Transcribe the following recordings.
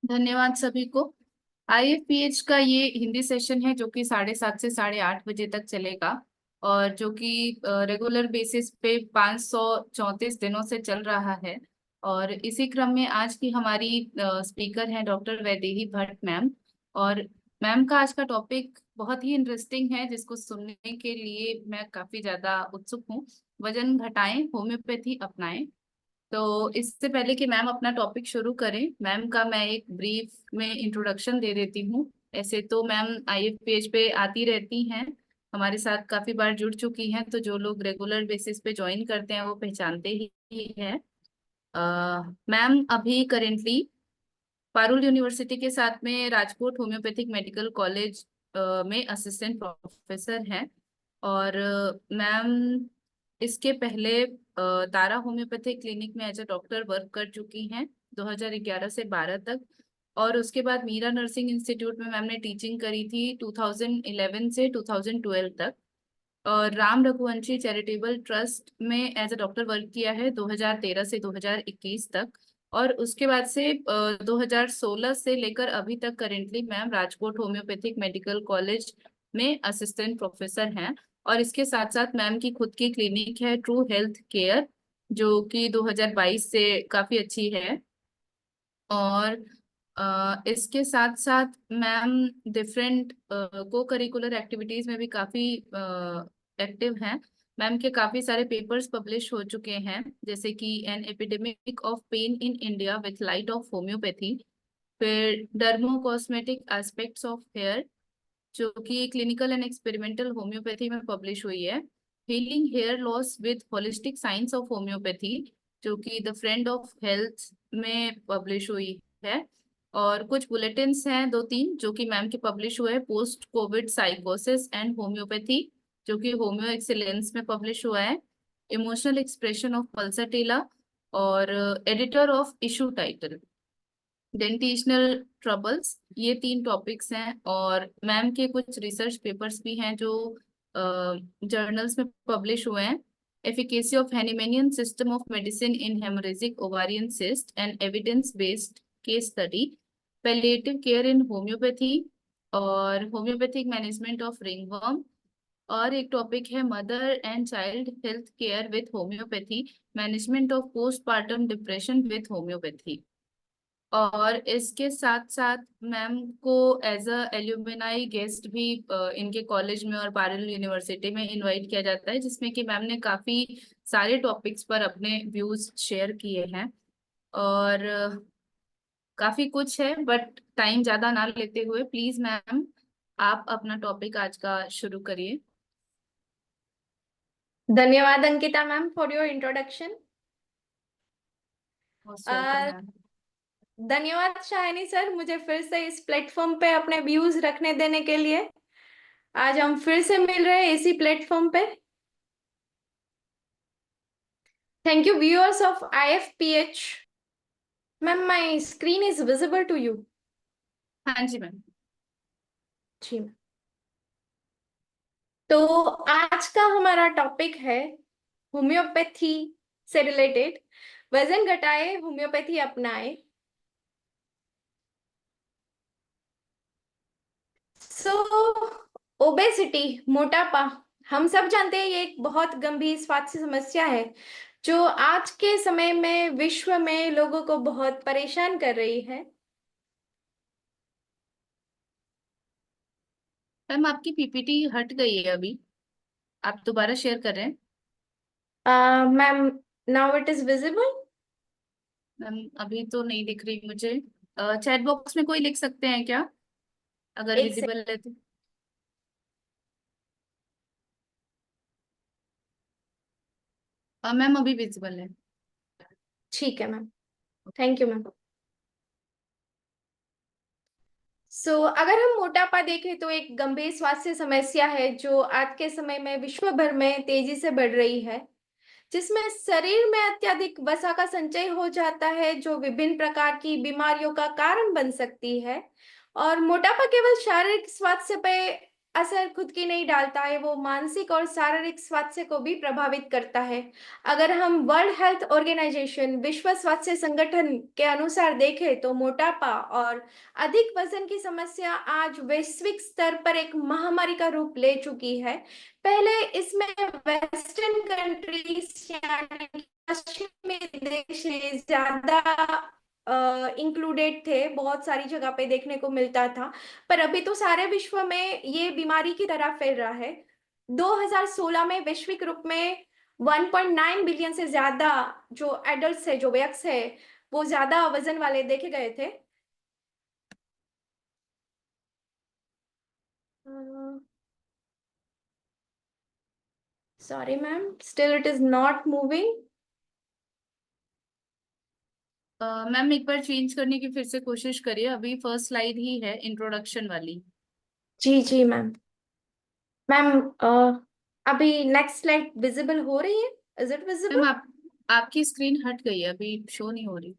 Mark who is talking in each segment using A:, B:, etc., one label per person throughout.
A: धन्यवाद सभी को। आईएफपीएच का ये हिंदी सेशन है जो कि 7:30 से 8:30 बजे तक चलेगा और जो कि रेगुलर बेसिस पे 534 दिनों से चल रहा है। और इसी क्रम में आज की हमारी स्पीकर हैं डॉक्टर वैदेही भट्ट मैम। और मैम का आज का टॉपिक बहुत ही इंटरेस्टिंग है जिसको सुनने के लिए मैं काफी ज्यादा उत्सुक हूँ। वजन घटाएं, होम्योपैथी अपनाएं। तो इससे पहले कि मैम अपना टॉपिक शुरू करें, मैम का मैं एक ब्रीफ में इंट्रोडक्शन दे देती हूँ। ऐसे तो मैम आईएफपीएच पे आती रहती हैं, हमारे साथ काफी बार जुड़ चुकी हैं, तो जो लोग रेगुलर बेसिस पे ज्वाइन करते हैं वो पहचानते ही हैं। मैम अभी करेंटली पारुल यूनिवर्सिटी के साथ में राजकोट होम्योपैथिक मेडिकल कॉलेज में असिस्टेंट प्रोफेसर हैं। और मैम इसके पहले तारा होम्योपैथिक क्लिनिक में एज ए डॉक्टर वर्क कर चुकी हैं 2011 से 12 तक। और उसके बाद मीरा नर्सिंग इंस्टीट्यूट में मैम ने टीचिंग करी थी 2011 से 2012 तक। और राम रघुवंशी चैरिटेबल ट्रस्ट में एज ए डॉक्टर वर्क किया है 2013 से 2021 तक। और उसके बाद से 2016 से लेकर अभी तक currently ma'am Rajkot homeopathic medical college में असिस्टेंट प्रोफेसर हैं। और इसके साथ साथ मैम की खुद की क्लिनिक है ट्रू हेल्थ केयर, जो कि 2022 से काफी अच्छी है। और इसके साथ साथ मैम डिफरेंट को करिकुलर एक्टिविटीज में भी काफी एक्टिव हैं। मैम के काफी सारे पेपर्स पब्लिश हो चुके हैं, जैसे कि an epidemic of pain in India with light of homeopathy. फिर dermo cosmetic aspects of hair, जो कि क्लिनिकल एंड एक्सपेरिमेंटल होम्योपैथी में पब्लिश हुई है। Healing hair loss with holistic science of homeopathy, जो कि द फ्रेंड ऑफ हेल्थ में publish हुई है। और कुछ बुलेटिन्स हैं दो तीन जो कि मैम के पब्लिश हुए हैं। पोस्ट कोविड साइकोसिस एंड होम्योपैथी, जो कि होम्यो एक्सीलेंस में पब्लिश हुआ है। इमोशनल एक्सप्रेशन ऑफ पल्सटेला, और editor of issue title dentitional troubles. ये तीन टॉपिक्स हैं। और मैम के कुछ रिसर्च पेपर्स भी हैं जो जर्नल्स में पब्लिश हुए हैं। Efficacy of Hahnemannian system of medicine in haemorrhagic ovarian cyst and evidence based case study, palliative care in homeopathy, और होम्योपैथिक मैनेजमेंट ऑफ रिंगवर्म। और एक टॉपिक है mother and child health care with homeopathy, management of postpartum depression with homeopathy. और इसके साथ साथ ma'am को as a alumni guest भी इनके कॉलेज में और पारुल यूनिवर्सिटी में इनवाइट किया जाता है, जिसमें कि मैम ने काफी सारे टॉपिक्स पर अपने व्यूज शेयर किए हैं। और काफी कुछ है, बट टाइम ज्यादा ना लेते हुए प्लीज मैम आप अपना टॉपिक आज का शुरू करिए।
B: धन्यवाद Ankita ma'am for your introduction.
A: Most welcome ma'am.
B: धन्यवाद शाहिनी सर, मुझे फिर से इस प्लेटफॉर्म पे अपने व्यूज रखने देने के लिए। आज हम फिर से मिल रहे हैं इसी प्लेटफॉर्म पे। Thank you viewers of IFPH. Ma'am my screen is visible to you?
A: हाँ जी मैम।
B: जी मैम। तो आज का हमारा टॉपिक है होम्योपैथी से रिलेटेड, वजन घटाए होम्योपैथी अपनाए। सो ओबेसिटी, मोटापा, हम सब जानते हैं ये एक बहुत गंभीर स्वास्थ्य समस्या है जो आज के समय में विश्व में लोगों को बहुत परेशान कर रही है।
A: मैम आपकी पीपीटी हट गई है अभी, आप दोबारा शेयर कर रहे हैं?
B: Ma'am, now it is visible?
A: Ma'am अभी तो नहीं दिख रही मुझे। चैट बॉक्स में कोई लिख सकते हैं क्या, अगर
B: एक से
A: विजिबल है तो? मैम अभी विजिबल है।
B: ठीक है मैम, थैंक यू मैम। अगर हम मोटापा देखें तो एक गंभीर स्वास्थ्य समस्या है जो आज के समय में विश्व भर में तेजी से बढ़ रही है, जिसमें शरीर में अत्यधिक वसा का संचय हो जाता है जो विभिन्न प्रकार की बीमारियों का कारण बन सकती है। और मोटापा केवल शारीरिक स्वास्थ्य पे असर खुद की नहीं डालता है, वो मानसिक और शारीरिक स्वास्थ्य को भी प्रभावित करता है। अगर हम वर्ल्ड हेल्थ ऑर्गेनाइजेशन, विश्व स्वास्थ्य संगठन के अनुसार देखें तो मोटापा और अधिक वजन की समस्या आज वैश्विक स्तर पर एक महामारी का रूप ले चुकी है। पहले इसमें वेस्टर्न कंट्रीज यानी कि पश्चिमी देश ज्यादा इंक्लूडेड थे, बहुत सारी जगह पे देखने को मिलता था। पर अभी तो सारे विश्व में ये बीमारी की तरह फैल रहा है। 2016 में वैश्विक रूप में 1.9 बिलियन से ज्यादा जो एडल्ट्स है, जो वयस्क है, वो ज्यादा वजन वाले देखे गए थे। Sorry ma'am, still it is not moving.
A: Ma'am एक बार चेंज करने की फिर से कोशिश करिए, अभी फर्स्ट स्लाइड ही है इंट्रोडक्शन वाली।
B: जी जी मैम। मैम अभी नेक्स्ट स्लाइड विजिबल हो रही है? Is it
A: ma'am
B: visible?
A: आपकी स्क्रीन हट गई है, अभी शो नहीं हो रही।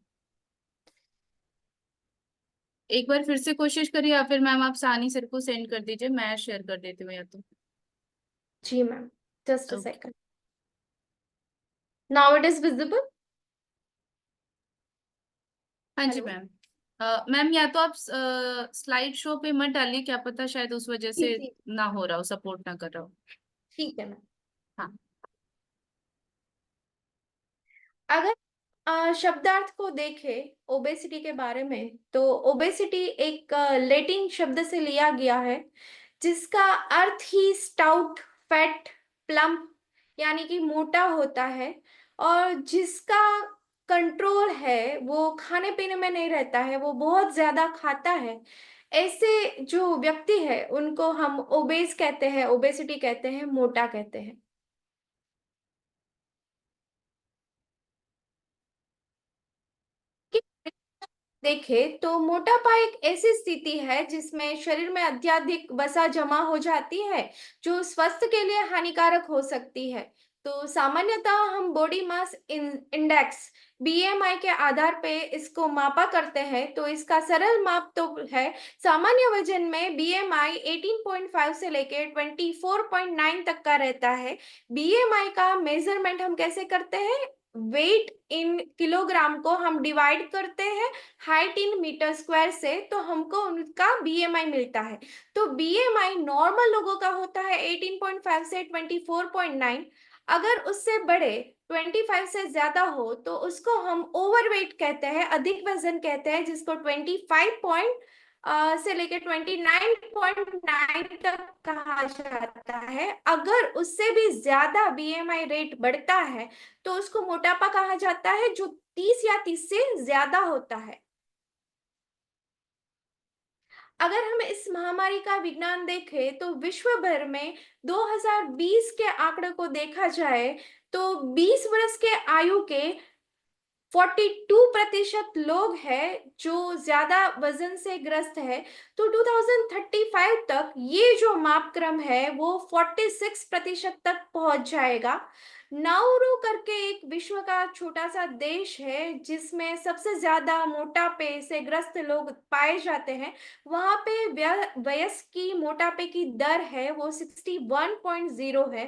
A: एक बार फिर से कोशिश करिए, या फिर मैम आप सानी सर को सेंड कर दीजिए, मैं शेयर कर देती हूँ या तो।
B: जी ma'am, just a
A: okay.
B: Second. Now it is visible.
A: हाँ जी
B: हेलो।
A: मैम। मैम या तो आप स्लाइड शो पे मत डालिए, क्या पता शायद उस वजह
B: जी
A: से
B: जी,
A: ना हो रहा हो, सपोर्ट ना कर रहा हो।
B: ठीक है मैम।
A: हाँ।
B: अगर शब्दार्थ को देखें ओबेसिटी के बारे में, तो ओबेसिटी एक लैटिन शब्द से लिया गया है, जिसका अर्थ ही स्टाउट, फैट, प्लम्प यानी कि मोटा होता है। और जिसका कंट्रोल है वो खाने पीने में नहीं रहता है, वो बहुत ज्यादा खाता है। ऐसे जो व्यक्ति है उनको हम ओबेस कहते हैं, ओबेसिटी कहते हैं, मोटा कहते हैं। देखें तो मोटापा एक ऐसी स्थिति है जिसमें शरीर में अत्यधिक वसा जमा हो जाती है, जो स्वास्थ्य के लिए हानिकारक हो सकती है। तो सामान्यतः हम बॉडी मास इंडेक्स, बीएमआई के आधार पे इसको मापा करते हैं। तो इसका सरल माप तो है, सामान्य वजन में बीएमआई 18.5 से लेके 24.9 तक का रहता है। बीएमआई का मेजरमेंट हम कैसे करते हैं? वेट इन किलोग्राम को हम डिवाइड करते हैं हाइट इन मीटर स्क्वायर से, तो हमको उनका बीएमआई मिलता है। तो बीएमआई नॉर्मल लोगों का होता है 18.5 से 24.9। अगर उससे बड़े 25 से ज्यादा हो तो उसको हम ओवरवेट कहते हैं, अधिक वजन कहते हैं, जिसको 25 पॉइंट से लेकर 29.9 तक कहा जाता है। अगर उससे भी ज्यादा बीएमआई रेट बढ़ता है तो उसको मोटापा कहा जाता है, जो 30 या 30 से ज्यादा होता है। अगर हम इस महामारी का विज्ञान देखें तो विश्व भर में 2020 के आंकड़े को देखा जाए तो 20 वर्ष के आयु के 42% लोग हैं जो ज्यादा वजन से ग्रस्त है। तो 2035 तक ये जो मापक्रम है वो 46% तक पहुंच जाएगा। नाउरू करके एक विश्व का छोटा सा देश है जिसमें सबसे ज्यादा मोटापे से ग्रस्त लोग पाए जाते हैं। वहां पे वयस्क की मोटापे की दर है वो 61.0 है।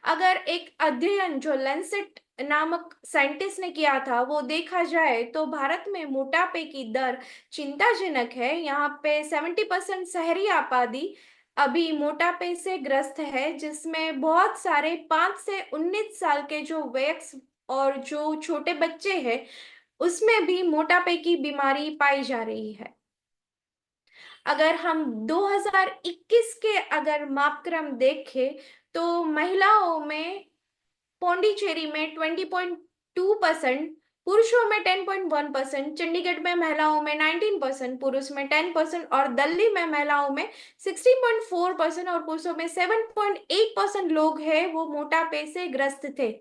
B: अगर एक अध्ययन जो लेंसेट नामक साइंटिस्ट ने किया था वो देखा जाए तो भारत में मोटापे की दर चिंताजनक है। यहाँ पे 70% शहरी आबादी अभी मोटापे से ग्रस्त है, जिसमें बहुत सारे 5 से 19 साल के जो वयस्क और जो छोटे बच्चे हैं उसमें भी मोटापे की बीमारी पाई जा रही है। अगर हम 2021 के अगर मापक्रम देखें तो महिलाओं में पौंडीचेरी में 20.2%, पुरुषों में 10.1%, चंडीगढ़ में महिलाओं में 19%, पुरुष में 10% और दिल्ली में महिलाओं में 16.4% और पुरुषों में 7.8% लोग हैं वो मोटापे से ग्रस्त थे।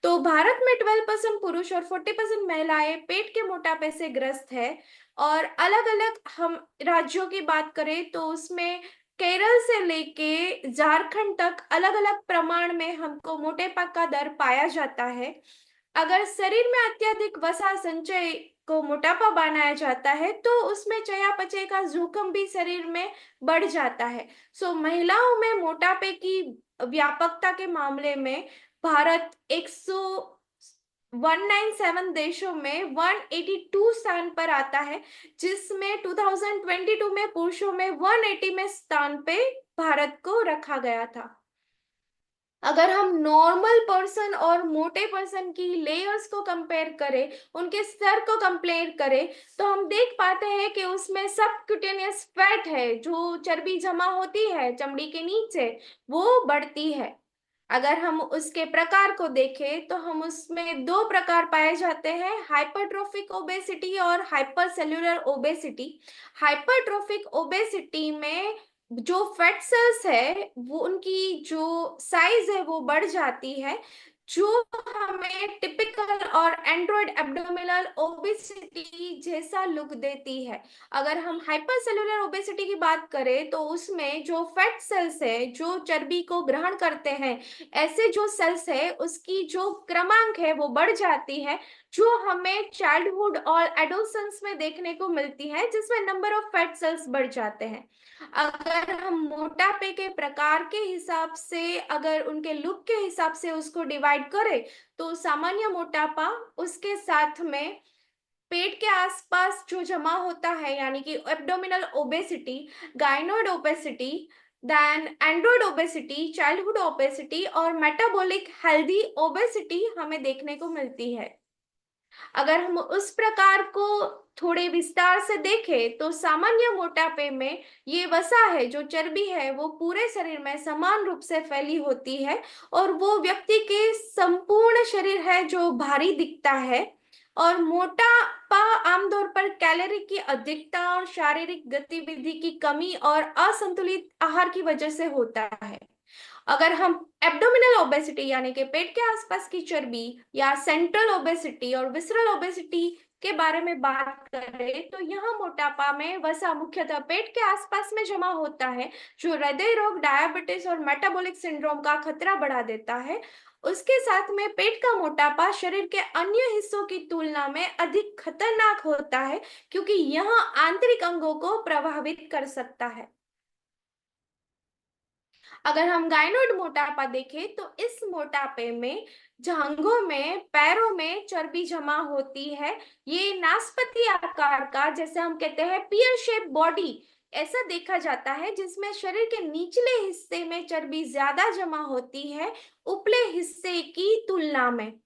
B: तो भारत में 12% पुरुष और 40% महिलाएं पेट के मोटापे से ग्रस्त है। और अलग अलग हम राज्यों की बात करें तो उसमें केरल से लेके झारखंड तक अलग अलग प्रमाण में हमको मोटेपा का दर पाया जाता है। अगर शरीर में अत्यधिक वसा संचय को मोटापा बनाया जाता है तो उसमें चयापचय का जोखिम भी शरीर में बढ़ जाता है। महिलाओं में मोटापे की व्यापकता के मामले में भारत 197 देशों में 182 स्थान पर आता है, जिसमें 2022 में पुरुषों में 180 में स्थान पे भारत को रखा गया था। अगर हम नॉर्मल पर्सन और मोटे पर्सन की लेयर्स को कंपेयर करें, उनके स्तर को कंपेयर करें, तो हम देख पाते हैं कि उसमें सबक्यूटेनियस फैट है, जो चर्बी जमा होती है चमड़ी के नीचे, वो बढ़ती है। अगर हम उसके प्रकार को देखें तो हम उसमें दो प्रकार पाए जाते हैं, हाइपरट्रोफिक ओबेसिटी और हाइपरसेल्युलर ओबेसिटी। हाइपरट्रोफिक ओबेसिटी में जो फैट सेल्स है वो उनकी जो साइज है वो बढ़ जाती है, जो हमें टिपिकल और एंड्रॉइड एब्डोमिनल ओबेसिटी जैसा लुक देती है। अगर हम हाइपरसेल्युलर ओबेसिटी की बात करें तो उसमें जो फैट सेल्स है जो चर्बी को ग्रहण करते हैं, ऐसे जो सेल्स है उसकी जो क्रमांक है वो बढ़ जाती है, जो हमें चाइल्डहुड और एडोलसेंस में देखने को मिलती है, जिसमें नंबर ऑफ फैट सेल्स बढ़ जाते हैं। अगर हम मोटापे के प्रकार के हिसाब से, अगर उनके लुक के हिसाब से उसको डिवाइड करें, तो सामान्य मोटापा उसके साथ में पेट के आसपास जो जमा होता है यानी कि abdominal obesity, gynoid obesity, then android obesity, childhood obesity और मेटाबॉलिक हेल्दी ओबेसिटी हमें देखने को मिलती है। अगर हम उस प्रकार को थोड़े विस्तार से देखें तो सामान्य मोटापे में ये वसा है, जो चर्बी है वो पूरे शरीर में समान रूप से फैली होती है और वो व्यक्ति के संपूर्ण शरीर है जो भारी दिखता है। और मोटापा आमतौर पर कैलोरी की अधिकता और शारीरिक गतिविधि की कमी और असंतुलित आहार की वजह से होता है। अगर हम एब्डोमिनल ओबेसिटी यानी कि पेट के आसपास की चर्बी या सेंट्रल ओबेसिटी और विसरल ओबेसिटी के बारे में बात करें तो यह मोटापा में वसा मुख्यतः पेट के आसपास में जमा होता है, जो हृदय रोग, डायबिटीज और मेटाबॉलिक सिंड्रोम का खतरा बढ़ा देता है। उसके साथ में पेट का मोटापा शरीर के अन्य हिस्सों की तुलना में अधिक खतरनाक होता है, क्योंकि यह आंतरिक अंगों को प्रभावित कर सकता है। अगर हम गायनोड मोटापा देखें तो इस मोटापे में जांघों में, पैरों में चर्बी जमा होती है। ये नाशपाती आकार का, जैसे हम कहते हैं पियर शेप बॉडी, ऐसा देखा जाता है, जिसमें शरीर के निचले हिस्से में चर्बी ज्यादा जमा होती है उपले हिस्से की तुलना में।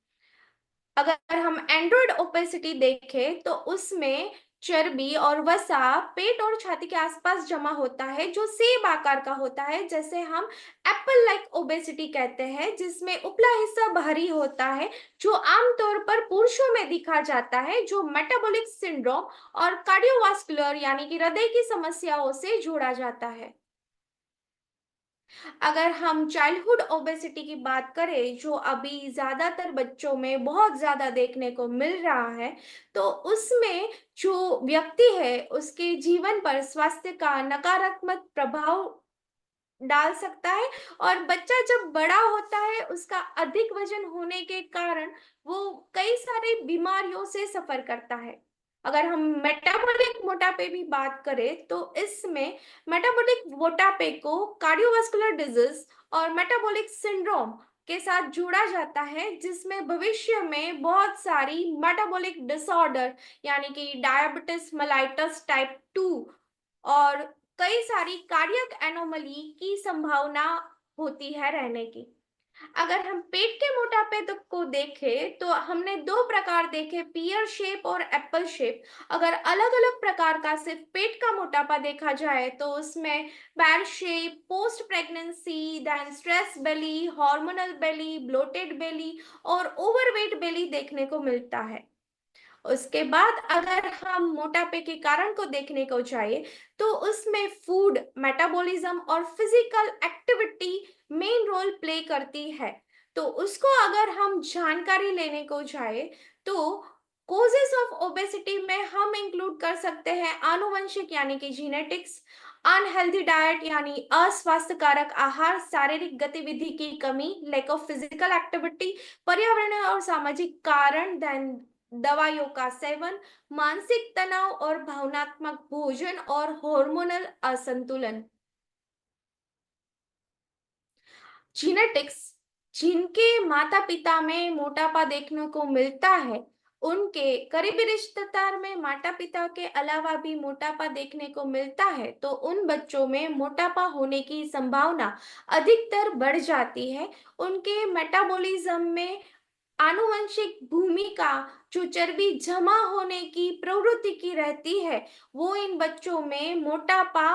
B: अगर हम एंड्रॉइड ओपेसिटी देखें तो उसमें चर्बी और वसा पेट और छाती के आसपास जमा होता है, जो सेब आकार का होता है, जैसे हम एप्पल लाइक ओबेसिटी कहते हैं, जिसमें उपला हिस्सा भारी होता है, जो आमतौर पर पुरुषों में दिखा जाता है, जो मेटाबॉलिक सिंड्रोम और कार्डियोवास्कुलर यानी कि हृदय की समस्याओं से जोड़ा जाता है। अगर हम चाइल्डहुड ओबेसिटी की बात करें, जो अभी ज्यादातर बच्चों में बहुत ज्यादा देखने को मिल रहा है, तो उसमें जो व्यक्ति है उसके जीवन पर स्वास्थ्य का नकारात्मक प्रभाव डाल सकता है। और बच्चा जब बड़ा होता है उसका अधिक वजन होने के कारण वो कई सारी बीमारियों से सफर करता है। अगर हम मेटाबॉलिक मोटापे भी बात करें तो इसमें मेटाबॉलिक मोटापे को कार्डियोवास्कुलर डिजीज और मेटाबॉलिक सिंड्रोम के साथ जोड़ा जाता है, जिसमें भविष्य में बहुत सारी मेटाबॉलिक डिसऑर्डर यानी कि डायबिटीज मेलाइटस टाइप 2 और कई सारी कार्डियक एनोमली की संभावना होती है रहने की। अगर हम पेट के मोटापे तक को देखें तो हमने दो प्रकार देखे, पियर शेप और एप्पल शेप। अगर अलग अलग प्रकार का सिर्फ पेट का मोटापा देखा जाए तो उसमें pear shape, post pregnancy, then stress belly, hormonal belly, bloated belly और ओवरवेट बेली देखने को मिलता है। उसके बाद अगर हम मोटापे के कारण को देखने को जाए तो उसमें फूड, मेटाबॉलिज्म और physical activity main role play करती है। तो उसको अगर हम जानकारी लेने को जाए तो कोजेस ऑफ ओबेसिटी में हम इंक्लूड कर सकते हैं आनुवंशिक यानी कि जीनेटिक्स, अनहेल्दी डाइट यानी अस्वास्थ्यकारक आहार, शारीरिक गतिविधि की कमी, लैक ऑफ फिजिकल एक्टिविटी, पर्यावरण और सामाजिक कारण, देन दवाइयों का सेवन, मानसिक तनाव और भावनात्मक भोजन और हार्मोनल असंतुलन। जीनेटिक्स, जिनके माता पिता में मोटापा देखने को मिलता है, उनके करीबी रिश्तेदार में माता पिता के अलावा भी मोटापा देखने को मिलता है, तो उन बच्चों में मोटापा होने की संभावना अधिकतर बढ़ जाती है। उनके मेटाबॉलिज्म में आनुवंशिक भूमिका, जो चर्बी जमा होने की प्रवृत्ति की रहती है, वो इन बच्चों में मोटापा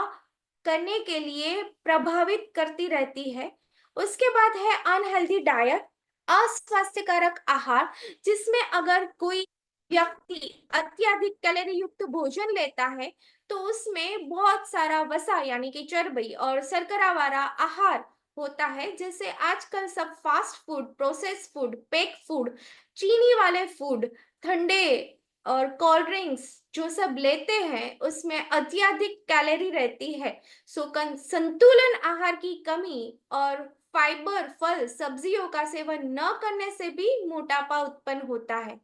B: करने के लिए प्रभावित करती रहती है। उसके बाद है अनहेल्दी डाइट, अस्वास्थ्यकारक आहार, जिसमें अगर कोई व्यक्ति अत्यधिक कैलोरी युक्त भोजन लेता है, तो उसमें बहुत सारा वसा यानी कि चर्बी और शर्करा वाला आहार होता है। जैसे आजकल सब fast food, process food, pack food, चीनी वाले फूड, ठंडे और कोल्ड ड्रिंक्स जो सब लेते हैं, उसमें अत्यधिक कैलोरी रहती है। संतुलन आहार की कमी और फाइबर, फल, सब्जियों का सेवन न करने से भी मोटापा उत्पन्न होता है।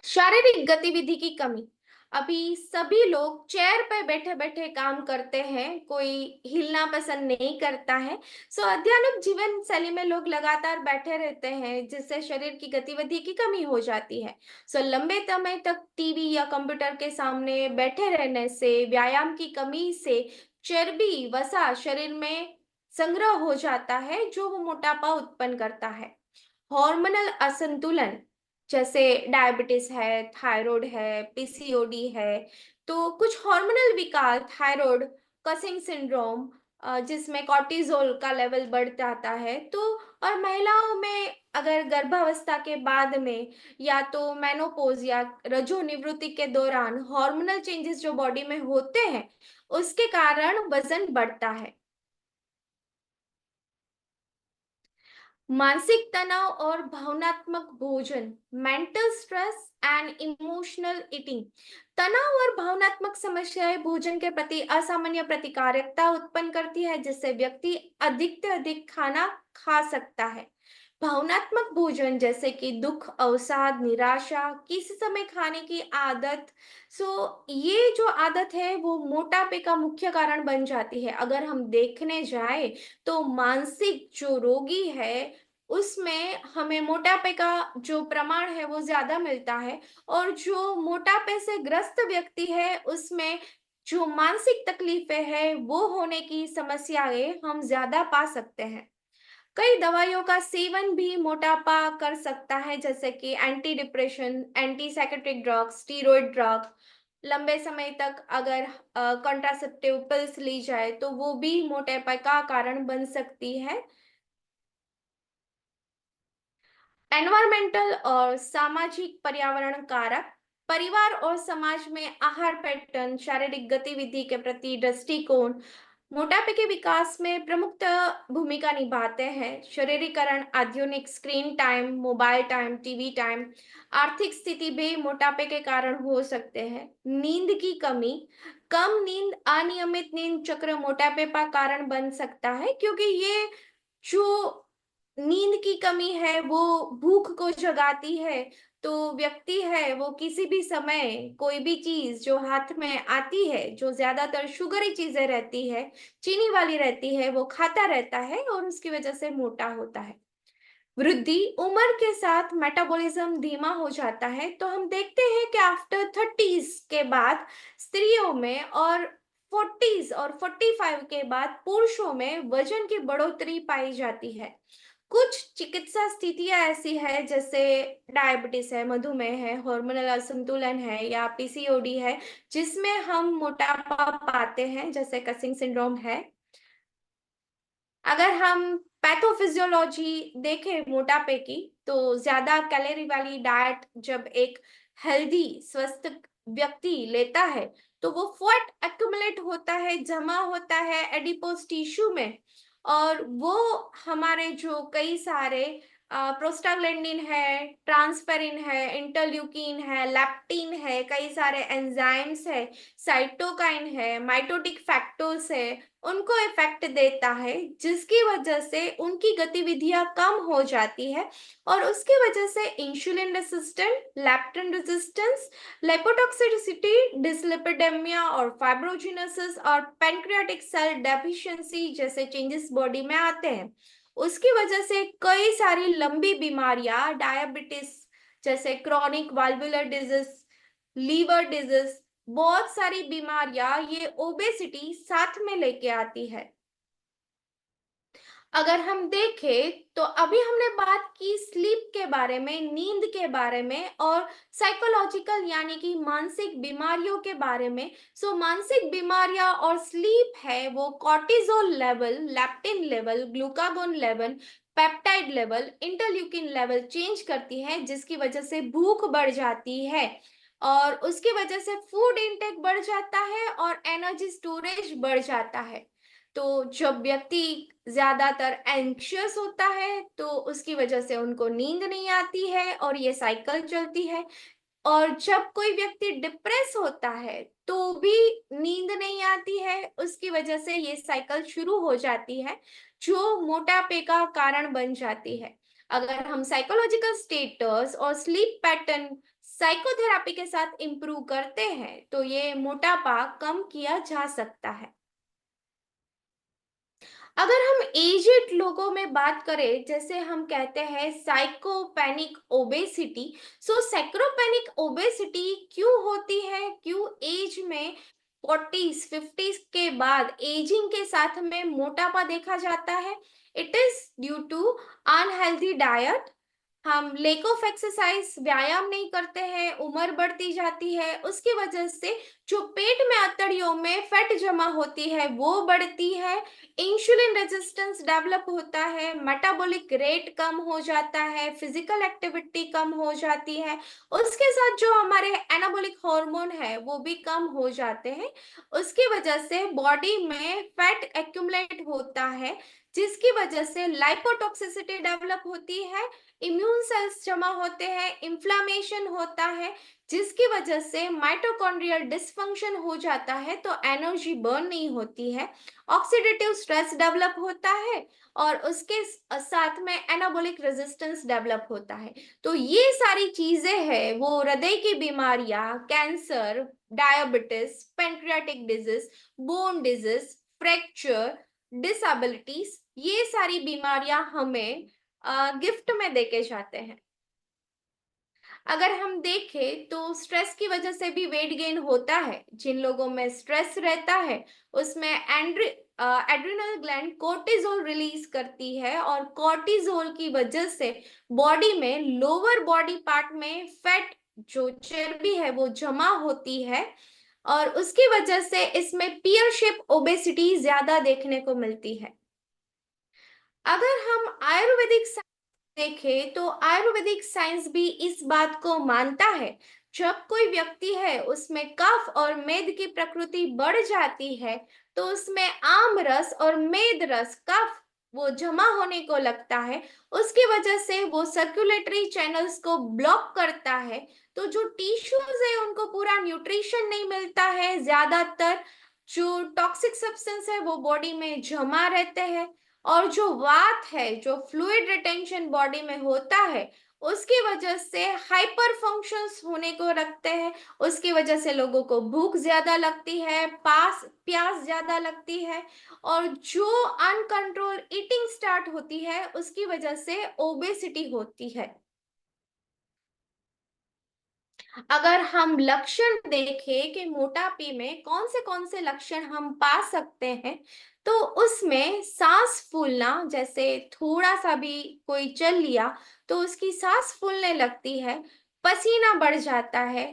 B: शारीरिक गतिविधि की कमी, अभी सभी लोग चेयर पे बैठे बैठे काम करते हैं, कोई हिलना पसंद नहीं करता है। आध्यात्मिक जीवन शैली में लोग लगातार बैठे रहते हैं, जिससे शरीर की गतिविधि की कमी हो जाती है। लंबे समय तक टीवी या कंप्यूटर के सामने बैठे रहने से, व्यायाम की कमी से चर्बी, वसा शरीर में संग्रह हो जाता है, जो वो मोटापा उत्पन्न करता है। हार्मोनल असंतुलन, जैसे डायबिटीज है, थायराइड है, पीसीओडी है, तो कुछ हार्मोनल विकार, थायराइड, कसिंग सिंड्रोम, जिसमें कॉर्टिसोल का लेवल बढ़ जाता है, तो और महिलाओं में अगर गर्भावस्था के बाद में या तो मेनोपॉज या रजोनिवृत्ति के दौरान हार्मोनल चेंजेस जो बॉडी में होते हैं, उसके कारण वजन बढ़ता है। मानसिक तनाव और भावनात्मक भोजन, mental stress and emotional eating, तनाव और भावनात्मक समस्याएं भोजन के प्रति असामान्य प्रतिकारकता उत्पन्न करती है, जिससे व्यक्ति अधिक से अधिक खाना खा सकता है। भावनात्मक भोजन जैसे कि दुख, अवसाद, निराशा, किसी समय खाने की आदत, ये जो आदत है वो मोटापे का मुख्य कारण बन जाती है। अगर हम देखने जाए तो मानसिक जो रोगी है, उसमें हमें मोटापे का जो प्रमाण है वो ज्यादा मिलता है, और जो मोटापे से ग्रस्त व्यक्ति है, उसमें जो मानसिक तकलीफें है वो होने की समस्याएं हम ज्यादा पा सकते हैं। कई दवाइयों का सेवन भी मोटापा कर सकता है, जैसे कि anti depression, anti psychiatric drug, steroid drug. लंबे समय तक अगर कॉन्ट्रासेप्टिव पिल्स ली जाए तो वो भी मोटापा का कारण बन सकती है। एनवायरमेंटल और सामाजिक पर्यावरण कारक, परिवार और समाज में आहार पैटर्न, शारीरिक गतिविधि के प्रति दृष्टिकोण मोटापे के विकास में प्रमुख भूमिका निभाते हैं। शरीरीकरण, आधुनिक screen time, mobile time, TV time, आर्थिक स्थिति भी मोटापे के कारण हो सकते हैं। नींद की कमी, कम नींद, अनियमित नींद चक्र मोटापे का कारण बन सकता है, क्योंकि ये जो नींद की कमी है वो भूख को जगाती है। तो व्यक्ति है वो किसी भी समय कोई भी चीज जो हाथ में आती है, जो ज्यादातर शुगरी चीजें रहती है, चीनी वाली रहती है, वो खाता रहता है और उसकी वजह से मोटा होता है। वृद्धि, उम्र के साथ मेटाबॉलिज्म धीमा हो जाता है, तो हम देखते हैं कि आफ्टर 30s के बाद स्त्रियों में और 40s और 45 के बाद पुरुषों में वजन की बढ़ोतरी पाई जाती है। कुछ चिकित्सा स्थितियां ऐसी है, जैसे डायबिटीज है, मधुमेह है, हार्मोनल असंतुलन है या पीसीओडी है, जिसमें हम मोटापा पाते हैं, जैसे कसिंग सिंड्रोम है। अगर हम पैथोफिजियोलॉजी देखें मोटापे की, तो ज्यादा कैलोरी वाली डाइट जब एक हेल्दी स्वस्थ व्यक्ति लेता है, तो वो फैट एक्यूमुलेट होता है, जमा होता है एडिपोज टिश्यू में, और वो हमारे जो कई सारे प्रोस्टाग्लैंडिन है, ट्रांसफेरिन है, इंटरल्यूकिन है, लैप्टिन है, कई सारे एंजाइम्स है, साइटोकाइन है, माइटोटिक फैक्टर्स है, उनको इफेक्ट देता है, जिसकी वजह से उनकी गतिविधियां कम हो जाती है और उसकी वजह से इंसुलिन रेसिस्टेंट, लैप्टिन रेजिस्टेंस, लिपोटॉक्सिसिटी, डिसलिपिडेमिया और फाइब्रोजेनेसिस और पैंक्रियाटिक सेल डेफिशिएंसी जैसे चेंजेस बॉडी में आते हैं। उसकी वजह से कई सारी लंबी बीमारियां, डायबिटीज जैसे chronic valvular disease, liver disease, बहुत सारी बीमारियां ये ओबेसिटी साथ में लेके आती है। अगर हम देखें तो अभी हमने बात की स्लीप के बारे में, नींद के बारे में और साइकोलॉजिकल यानी कि मानसिक बीमारियों के बारे में। मानसिक बीमारियां और स्लीप है वो cortisol level, leptin level, glucagon level, peptide level, interleukin level change करती है, जिसकी वजह से भूख बढ़ जाती है और उसकी वजह से फूड इंटेक बढ़ जाता है और एनर्जी स्टोरेज बढ़ जाता है। तो जब व्यक्ति ज्यादातर एंग्शियस होता है तो उसकी वजह से उनको नींद नहीं आती है और ये साइकिल चलती है। और जब कोई व्यक्ति डिप्रेस होता है तो भी नींद नहीं आती है, उसकी वजह से ये साइकिल शुरू हो जाती है, जो मोटापे का कारण बन जाती है। अगर हम साइकोलॉजिकल स्टेटस और स्लीप पैटर्न साइकोथेरेपी के साथ इंप्रूव करते हैं तो ये मोटापा कम किया जा सकता है। अगर हम एजेड लोगों में बात करें, जैसे हम कहते हैं साइकोपैनिक ओबेसिटी। साइक्रोपैनिक ओबेसिटी क्यों होती है, क्यों एज में 40s 50s के बाद एजिंग के साथ में मोटापा देखा जाता है? It is due to unhealthy diet, हम लेक ऑफ एक्सरसाइज, व्यायाम नहीं करते हैं, उम्र बढ़ती जाती है, उसकी वजह से जो पेट में अतड़ियों में फैट जमा होती है वो बढ़ती है, इंसुलिन रेजिस्टेंस डेवलप होता है, मेटाबॉलिक रेट कम हो जाता है, फिजिकल एक्टिविटी कम हो जाती है, उसके साथ जो हमारे एनाबॉलिक हार्मोन है वो भी कम हो जाते हैं। उसकी वजह से बॉडी में फैट एक्यूमुलेट होता है, जिसकी वजह से लाइपोटॉक्सिसिटी डेवलप होती है, इम्यून सेल्स जमा होते हैं, इन्फ्लामेशन होता है, जिसकी वजह से माइटोकॉन्ड्रियल डिसफंक्शन हो जाता है, तो एनर्जी बर्न नहीं होती है, ऑक्सीडेटिव स्ट्रेस डेवलप होता है और उसके साथ में एनाबॉलिक रेजिस्टेंस डेवलप होता है। तो ये सारी चीजें हैं वो हृदय की बीमारियां, cancer, diabetes, pancreatic disease, bone disease, fracture, disabilities, ये सारी बीमारियां हमें गिफ्ट में देके जाते हैं। अगर हम देखें तो स्ट्रेस की वजह से भी वेट गेन होता है। जिन लोगों में स्ट्रेस रहता है उसमें एड्रिनल ग्लैंड कोर्टिजोल रिलीज करती है और कोर्टिजोल की वजह से बॉडी में लोअर बॉडी पार्ट में फैट, जो चर्बी है वो जमा होती है और उसकी वजह से इसमें पियर शेप ओबेसिटी ज्यादा देखने को मिलती है। अगर हम आयुर्वेदिक देखें तो आयुर्वेदिक साइंस भी इस बात को मानता है, जब कोई व्यक्ति है उसमें कफ और मेद की प्रकृति बढ़ जाती है तो उसमें आम रस और मेद रस, कफ वो जमा होने को लगता है, उसकी वजह से वो सर्कुलेटरी चैनल्स को ब्लॉक करता है, तो जो टिश्यूज है उनको पूरा न्यूट्रिशन नहीं मिलता है, ज्यादातर जो टॉक्सिक सब्सटेंस है वो बॉडी में जमा रहते हैं और जो वात है, जो फ्लूइड रिटेंशन बॉडी में होता है, उसकी वजह से हाइपर फंक्शंस होने को रखते हैं, उसकी वजह से लोगों को भूख ज्यादा लगती है, प्यास ज्यादा लगती है और जो अनकंट्रोल ईटिंग स्टार्ट होती है उसकी वजह से ओबेसिटी होती है। अगर हम लक्षण देखें कि मोटापे में कौन से लक्षण हम पा सकते हैं, तो उसमें सांस फूलना, जैसे थोड़ा सा भी कोई चल लिया तो उसकी सांस फूलने लगती है, पसीना बढ़ जाता है,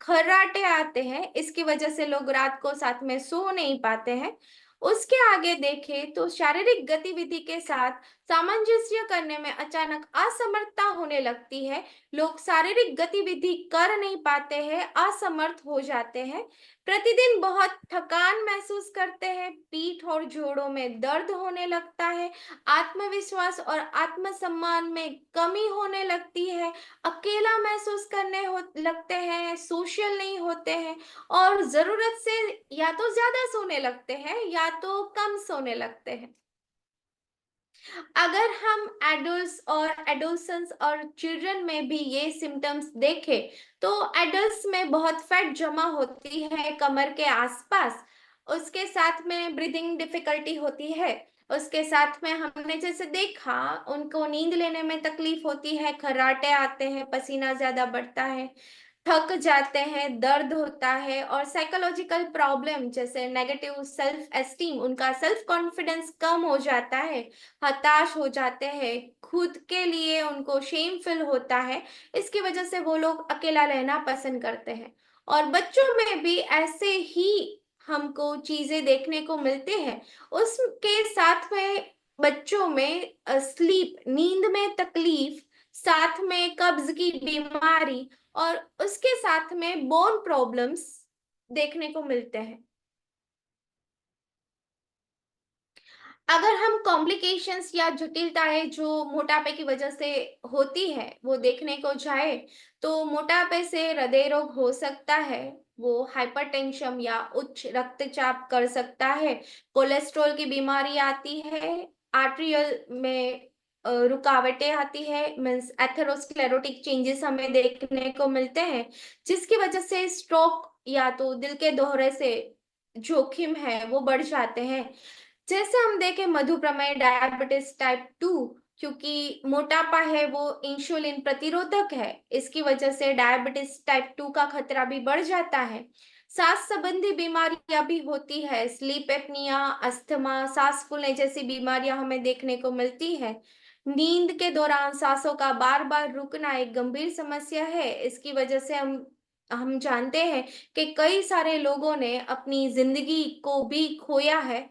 B: खर्राटे आते हैं, इसकी वजह से लोग रात को साथ में सो नहीं पाते हैं उसके आगे देखें तो शारीरिक गतिविधि के साथ सामंजस्य करने में अचानक असमर्थता होने लगती है। लोग शारीरिक गतिविधि कर नहीं पाते हैं, असमर्थ हो जाते हैं। प्रतिदिन बहुत थकान महसूस करते हैं, पीठ और जोड़ों में दर्द होने लगता है, आत्मविश्वास और आत्मसम्मान में कमी होने लगती है, अकेला महसूस करने लगते हैं, सोशल नहीं होते हैं और जरूरत से या तो ज्यादा सोने लगते हैं या तो कम सोने लगते हैं। अगर हम एडल्ट्स और एडोलसेंस और चिल्ड्रन में भी ये सिम्टम्स देखें तो एडल्ट्स में बहुत फैट जमा होती है कमर के आसपास, उसके साथ में ब्रीदिंग डिफिकल्टी होती है, उसके साथ में हमने जैसे देखा उनको नींद लेने में तकलीफ होती है, खर्राटे आते हैं, पसीना ज्यादा बढ़ता है, थक जाते हैं, दर्द होता है और साइकोलॉजिकल प्रॉब्लम जैसे नेगेटिव सेल्फ एस्टीम, उनका सेल्फ कॉन्फिडेंस कम हो जाता है, हताश हो जाते हैं, खुद के लिए उनको शेम फील होता है। इसकी वजह से वो लोग अकेला रहना पसंद करते हैं। और बच्चों में भी ऐसे ही हमको चीजें देखने को मिलते हैं। उसके साथ में बच्चों में स्लीप, नींद में तकलीफ, साथ में कब्ज की बीमारी और उसके साथ में बोन प्रॉब्लम्स देखने को मिलते हैं। अगर हम कॉम्प्लिकेशंस या जटिलताएं जो मोटापे की वजह से होती है वो देखने को जाए तो मोटापे से हृदय रोग हो सकता है, वो हाइपरटेंशन या उच्च रक्तचाप कर सकता है, कोलेस्ट्रॉल की बीमारी आती है, आर्टरियल में रुकावटें आती है, मीन्स एथेरोस्क्लेरोटिक चेंजेस हमें देखने को मिलते हैं, जिसकी वजह से स्ट्रोक या तो दिल के दौरे से जोखिम है वो बढ़ जाते हैं। जैसे हम देखें मधुप्रमेह, डायबिटीज टाइप 2, क्योंकि मोटापा है वो इंसुलिन प्रतिरोधक है, इसकी वजह से डायबिटीज टाइप 2 का खतरा भी बढ़ जाता है। सांस संबंधी बीमारियां भी होती है, स्लीप एपनिया, अस्थमा, सांस फूलने जैसी बीमारियां हमें देखने को मिलती है। नींद के दौरान सांसों का बार बार रुकना एक गंभीर समस्या है, इसकी वजह से हम जानते हैं कि कई सारे लोगों ने अपनी जिंदगी को भी खोया है।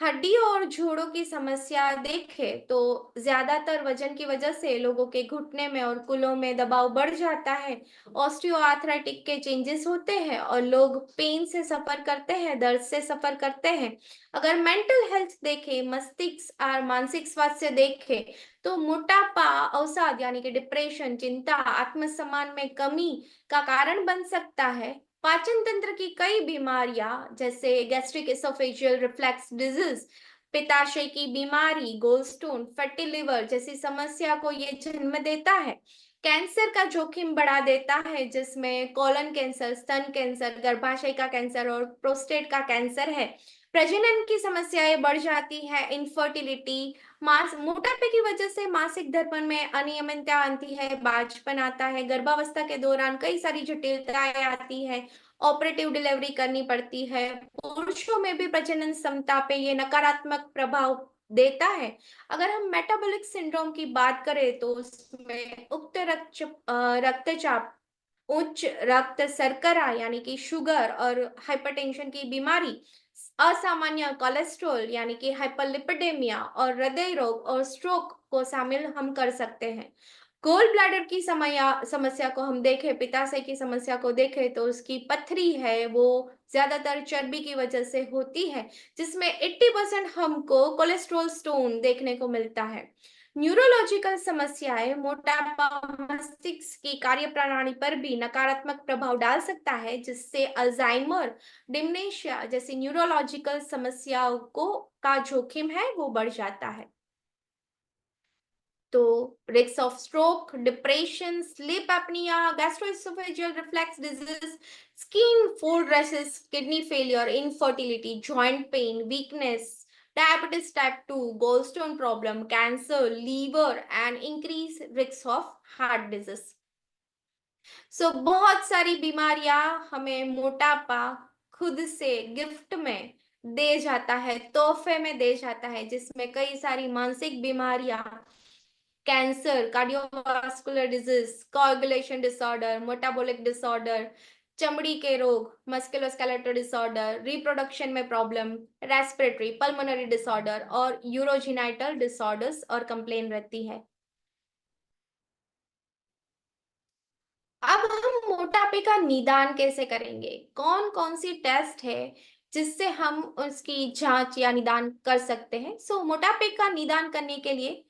B: हड्डी और जोड़ों की समस्या देखें तो ज्यादातर वजन की वजह से लोगों के घुटने में और कूल्हों में दबाव बढ़ जाता है, ऑस्टियोआर्थराइटिक के चेंजेस होते हैं और लोग पेन से सफर करते हैं, दर्द से सफर करते हैं। अगर मेंटल हेल्थ देखें, मस्तिष्क और मानसिक स्वास्थ्य देखें तो मोटापा अवसाद यानी कि डिप्रेशन, चिंता, आत्मसम्मान में कमी का कारण बन सकता है। पाचन तंत्र की कई बीमारियां जैसे गैस्ट्रिक एसोफेजियल रिफ्लक्स डिजीज, पित्ताशय की बीमारी, गोलस्टोन, फैटी लिवर जैसी समस्या को ये जन्म देता है। कैंसर का जोखिम बढ़ा देता है, जिसमें कोलन कैंसर, स्तन कैंसर, गर्भाशय का कैंसर और प्रोस्टेट का कैंसर है। प्रजनन की समस्याएं बढ़ जाती है, इनफर्टिलिटी, मास मोटापे की वजह से मासिक धर्म में अनियमितता आती है, बांझपन आता है, गर्भावस्था के दौरान कई सारी जटिलताएं आती है, ऑपरेटिव डिलीवरी करनी पड़ती है। पुरुषों में भी प्रजनन क्षमता पे ये नकारात्मक प्रभाव देता है। अगर हम मेटाबॉलिक सिंड्रोम की बात करें तो उसमें उक्त रक्तचाप, उच्च रक्त शर्करा यानी कि शुगर और हाइपरटेंशन की बीमारी, असामान्य कोलेस्ट्रॉल यानी कि हाइपरलिपिडेमिया और हृदय रोग और स्ट्रोक को शामिल हम कर सकते हैं। गोल ब्लैडर की समस्या को हम देखें, पित्ताशय की समस्या को देखें तो उसकी पथरी है वो ज्यादातर चर्बी की वजह से होती है, जिसमें 80% हमको कोलेस्ट्रॉल स्टोन देखने को मिलता है। न्यूरोलॉजिकल समस्याएं, मोटापा मस्तिष्क की कार्यप्रणाली पर भी नकारात्मक प्रभाव डाल सकता है, जिससे अल्जाइमर, डिमेंशिया जैसी न्यूरोलॉजिकल समस्याओं को का जोखिम है वो बढ़ जाता है। तो risk of stroke, depression, sleep apnoea, gastro-oesophageal reflux disease, skin fold rashes, kidney failure, infertility, joint pain, weakness, diabetes type 2, gallstone problem, cancer, liver and increase risk of heart disease. सो बहुत सारी बीमारियां हमें मोटापा खुद से गिफ्ट में दे जाता है, तोहफे में दे जाता है, जिसमें कई सारी मानसिक बीमारियां, कैंसर, कार्डियोवास्कुलर डिजीज, कोagulation डिसऑर्डर, मेटाबॉलिक डिसऑर्डर, चमड़ी के रोग, मस्कुलोस्केलेटल डिसऑर्डर, रिप्रोडक्शन में प्रॉब्लम, रेस्पिरेटरी, पल्मोनरी डिसऑर्डर और यूरोजेनाइटल डिसऑर्डर्स और कंप्लेन रहती है। अब हम मोटापे का निदान कैसे करेंगे? कौन कौन सी टेस्ट है जिससे हम उसकी जांच या निदान कर सकते हैं? मोटापे का निदान करने के लिए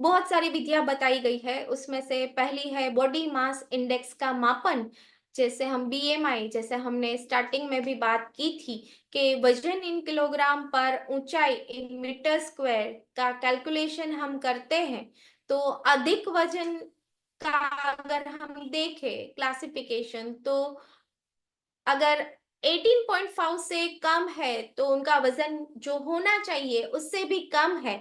B: बहुत सारी विधियां बताई गई है। उसमें से पहली है बॉडी मास इंडेक्स का मापन, जैसे हम बीएमआई, जैसे हमने स्टार्टिंग में भी बात की थी कि वजन इन किलोग्राम पर ऊंचाई इन मीटर स्क्वायर का कैलकुलेशन हम करते हैं। तो अधिक वजन का अगर हम देखें क्लासिफिकेशन, तो अगर 18.5 से कम है तो उनका वजन जो होना चाहिए उससे भी कम है।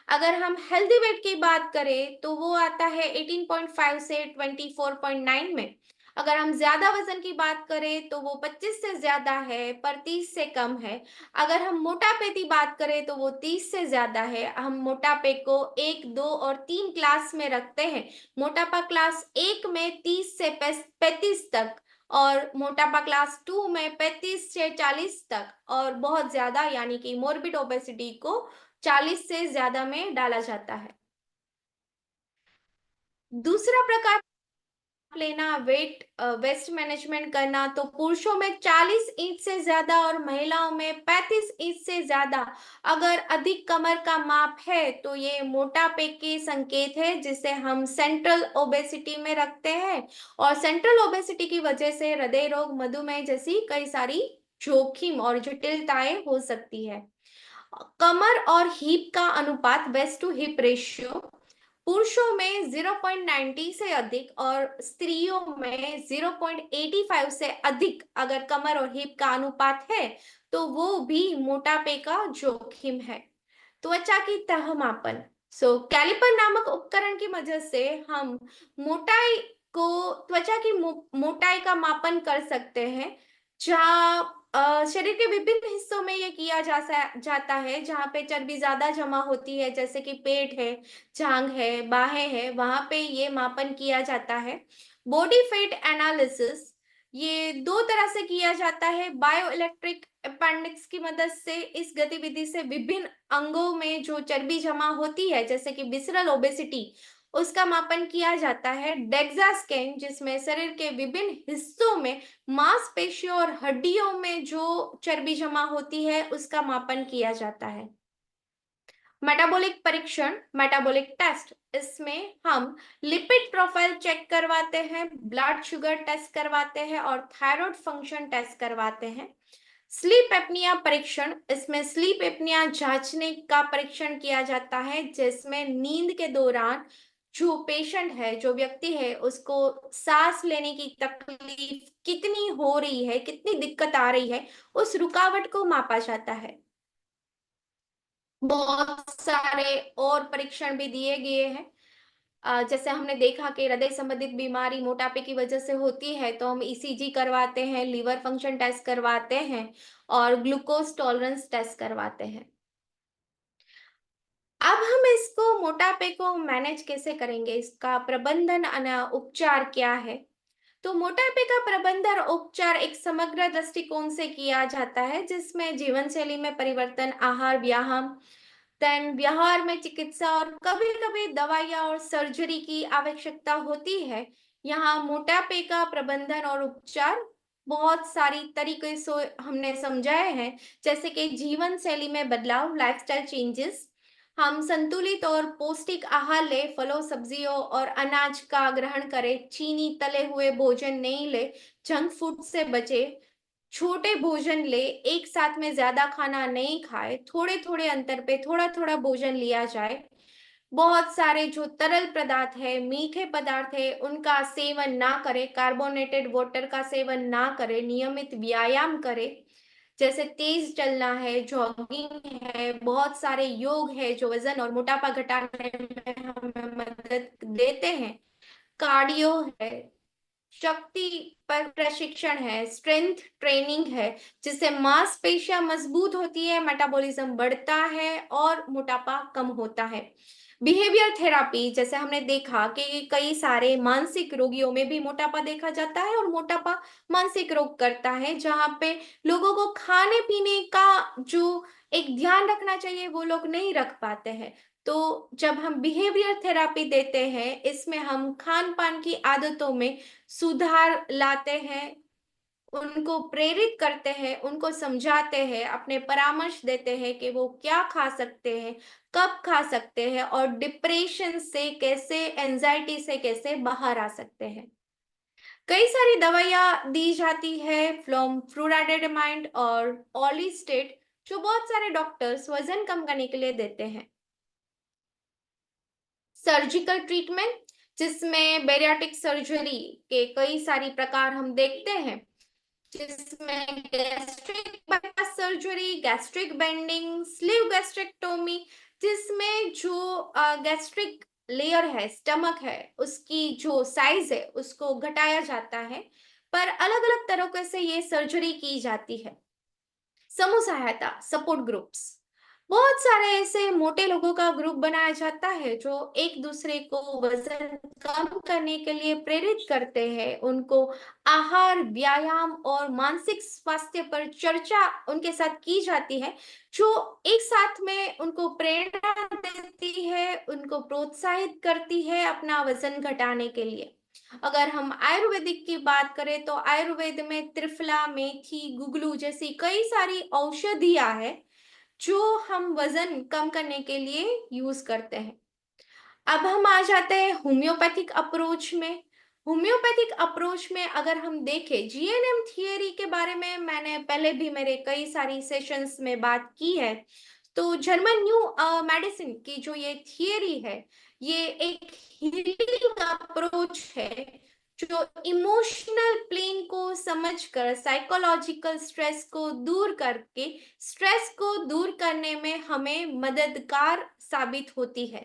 B: अगर हम हेल्दी वेट की बात करें तो वो आता है 18.5 से 24.9 में। अगर हम ज्यादा वजन की बात करें तो वो 25 से ज्यादा है पर 30 से कम है। अगर हम मोटापे की बात करें तो वो 30 से ज्यादा है। हम मोटापे को 1, 2 और 3 क्लास में रखते हैं। मोटापा क्लास 1 में 30 से 35 तक, और मोटापा क्लास 2 में 35 से 40 तक, और बहुत ज्यादा यानी कि मोर्बिड ओबेसिटी को 40 से ज्यादा में डाला जाता है। दूसरा प्रकार लेना वेट वेस्ट मैनेजमेंट करना, तो पुरुषों में 40 इंच से ज्यादा और महिलाओं में 35 इंच से ज्यादा अगर अधिक कमर का माप है तो ये मोटापे के संकेत है, जिसे हम सेंट्रल ओबेसिटी में रखते हैं। और सेंट्रल ओबेसिटी की वजह से हृदय रोग, मधुमेह जैसी कई सारी जोखिम और जटिलताएं हो सकती है। कमर और हिप का अनुपात, वेस्ट टू हिप रेशियो, पुरुषों में 0.90 से अधिक और स्त्रियों में 0.85 से अधिक अगर कमर और हिप का अनुपात है तो वो भी मोटापे का जोखिम है। त्वचा की तह मापन, कैलिपर नामक उपकरण की मदद से हम मोटाई को त्वचा की मोटाई का मापन कर सकते हैं। जहाँ शरीर के विभिन्न हिस्सों में ये किया जाता है, जहाँ पे चर्बी ज्यादा जमा होती है, जैसे कि पेट है, जांग है, बाहें है, वहां पे ये मापन किया जाता है। बॉडी फेट एनालिसिस, ये दो तरह से किया जाता है। बायो इलेक्ट्रिक अपेंडिक्स की मदद से इस गतिविधि से विभिन्न अंगों में जो चर्बी जमा होती है, जैसे कि विसरल ओबेसिटी, उसका मापन किया जाता है। डेक्सा स्कैन, जिसमें शरीर के विभिन्न हिस्सों में मांसपेशियों और हड्डियों में जो चर्बी जमा होती है उसका मापन किया जाता है। मेटाबॉलिक परीक्षण, मेटाबॉलिक टेस्ट, इसमें हम लिपिड प्रोफाइल चेक करवाते हैं, ब्लड शुगर टेस्ट करवाते हैं और थायराइड फंक्शन टेस्ट करवाते हैं। स्लीप एपनिया परीक्षण, इसमें स्लीप एपनिया जांचने का परीक्षण किया जाता है, जिसमें नींद के दौरान जो पेशेंट है, जो व्यक्ति है, उसको सांस लेने की तकलीफ कितनी हो रही है, कितनी दिक्कत आ रही है, उस रुकावट को मापा जाता है। बहुत सारे और परीक्षण भी दिए गए हैं। जैसे हमने देखा कि हृदय संबंधित बीमारी मोटापे की वजह से होती है तो हम ईसीजी करवाते हैं, लीवर फंक्शन टेस्ट करवाते हैं और ग्लूकोज टॉलरेंस टेस्ट करवाते हैं। अब हम इसको मोटापे को मैनेज कैसे करेंगे, इसका प्रबंधन उपचार क्या है? तो मोटापे का प्रबंधन उपचार एक समग्र दृष्टिकोण से किया जाता है, जिसमें जीवन शैली में परिवर्तन, आहार, व्यायाम, देन व्यवहार में चिकित्सा और कभी-कभी दवाइयाँ और सर्जरी की आवश्यकता होती है। यहाँ मोटापे का प्रबंधन और उपचार बहुत सारी तरीके से हमने समझाए हैं, जैसे कि जीवन शैली में बदलाव, लाइफस्टाइल चेंजेस, हम संतुलित और पौष्टिक आहार ले, फलों, सब्जियों और अनाज का ग्रहण करें, चीनी तले हुए भोजन नहीं ले, जंक फूड से बचे, छोटे भोजन ले, एक साथ में ज्यादा खाना नहीं खाए, थोड़े थोड़े अंतर पे थोड़ा थोड़ा भोजन लिया जाए। बहुत सारे जो तरल पदार्थ है, मीठे पदार्थ है, उनका सेवन ना करें, कार्बोनेटेड वाटर का सेवन ना करें, नियमित व्यायाम करें, जैसे तेज चलना है, जॉगिंग है, बहुत सारे योग है जो वजन और मोटापा घटाने में हमें मदद देते हैं। कार्डियो है, शक्ति पर प्रशिक्षण है, स्ट्रेंथ ट्रेनिंग है, जिससे मांसपेशियां मजबूत होती है, मेटाबॉलिज्म बढ़ता है और मोटापा कम होता है। बिहेवियर थेरापी, जैसे हमने देखा कि कई सारे मानसिक रोगियों में भी मोटापा देखा जाता है, और मोटापा मानसिक रोग करता है, जहाँ पे लोगों को खाने पीने का जो एक ध्यान रखना चाहिए वो लोग नहीं रख पाते हैं। तो जब हम बिहेवियर थेरापी देते हैं, इसमें हम खान पान की आदतों में सुधार लाते हैं, उनको प्रेरित करते हैं, उनको समझाते हैं, अपने परामर्श देते हैं कि वो क्या खा सकते हैं, कब खा सकते हैं, और डिप्रेशन से कैसे, एंजाइटी से कैसे बाहर आ सकते हैं। कई सारी दवाइयाँ दी जाती है, फ्लॉम फ्लुराडेमाइड और ऑलिस्टेट, जो बहुत सारे डॉक्टर्स वजन कम करने के लिए देते हैं। सर्जिकल ट्रीटमेंट, जिसमें बेरियाट्रिक सर्जरी के कई सारी प्रकार हम देखते हैं, जिसमें gastric bypass surgery, gastric bending, sleeve gastrectomy, जिसमें जो गैस्ट्रिक लेयर है, स्टमक है, उसकी जो साइज है उसको घटाया जाता है। पर अलग अलग तरीके से ये सर्जरी की जाती है। समूह सहायता, सपोर्ट ग्रुप्स, बहुत सारे ऐसे मोटे लोगों का ग्रुप बनाया जाता है जो एक दूसरे को वजन कम करने के लिए प्रेरित करते हैं, उनको आहार, व्यायाम और मानसिक स्वास्थ्य पर चर्चा उनके साथ की जाती है, जो एक साथ में उनको प्रेरणा देती है, उनको प्रोत्साहित करती है अपना वजन घटाने के लिए। अगर हम आयुर्वेदिक की बात करें तो आयुर्वेद में त्रिफला, मेथी, गुगलू जैसी कई सारी औषधियां हैं जो हम वजन कम करने के लिए यूज करते हैं। अब हम आ जाते हैं होम्योपैथिक अप्रोच में। होम्योपैथिक अप्रोच में अगर हम देखें, जीएनएम थियरी के बारे में मैंने पहले भी मेरे कई सारी सेशंस में बात की है। तो जर्मन न्यू मेडिसिन की जो ये थियरी है, ये एक हीलिंग अप्रोच है, जो इमोशनल प्लेन को समझकर साइकोलॉजिकल स्ट्रेस को दूर करके, स्ट्रेस को दूर करने में हमें मददगार साबित होती है।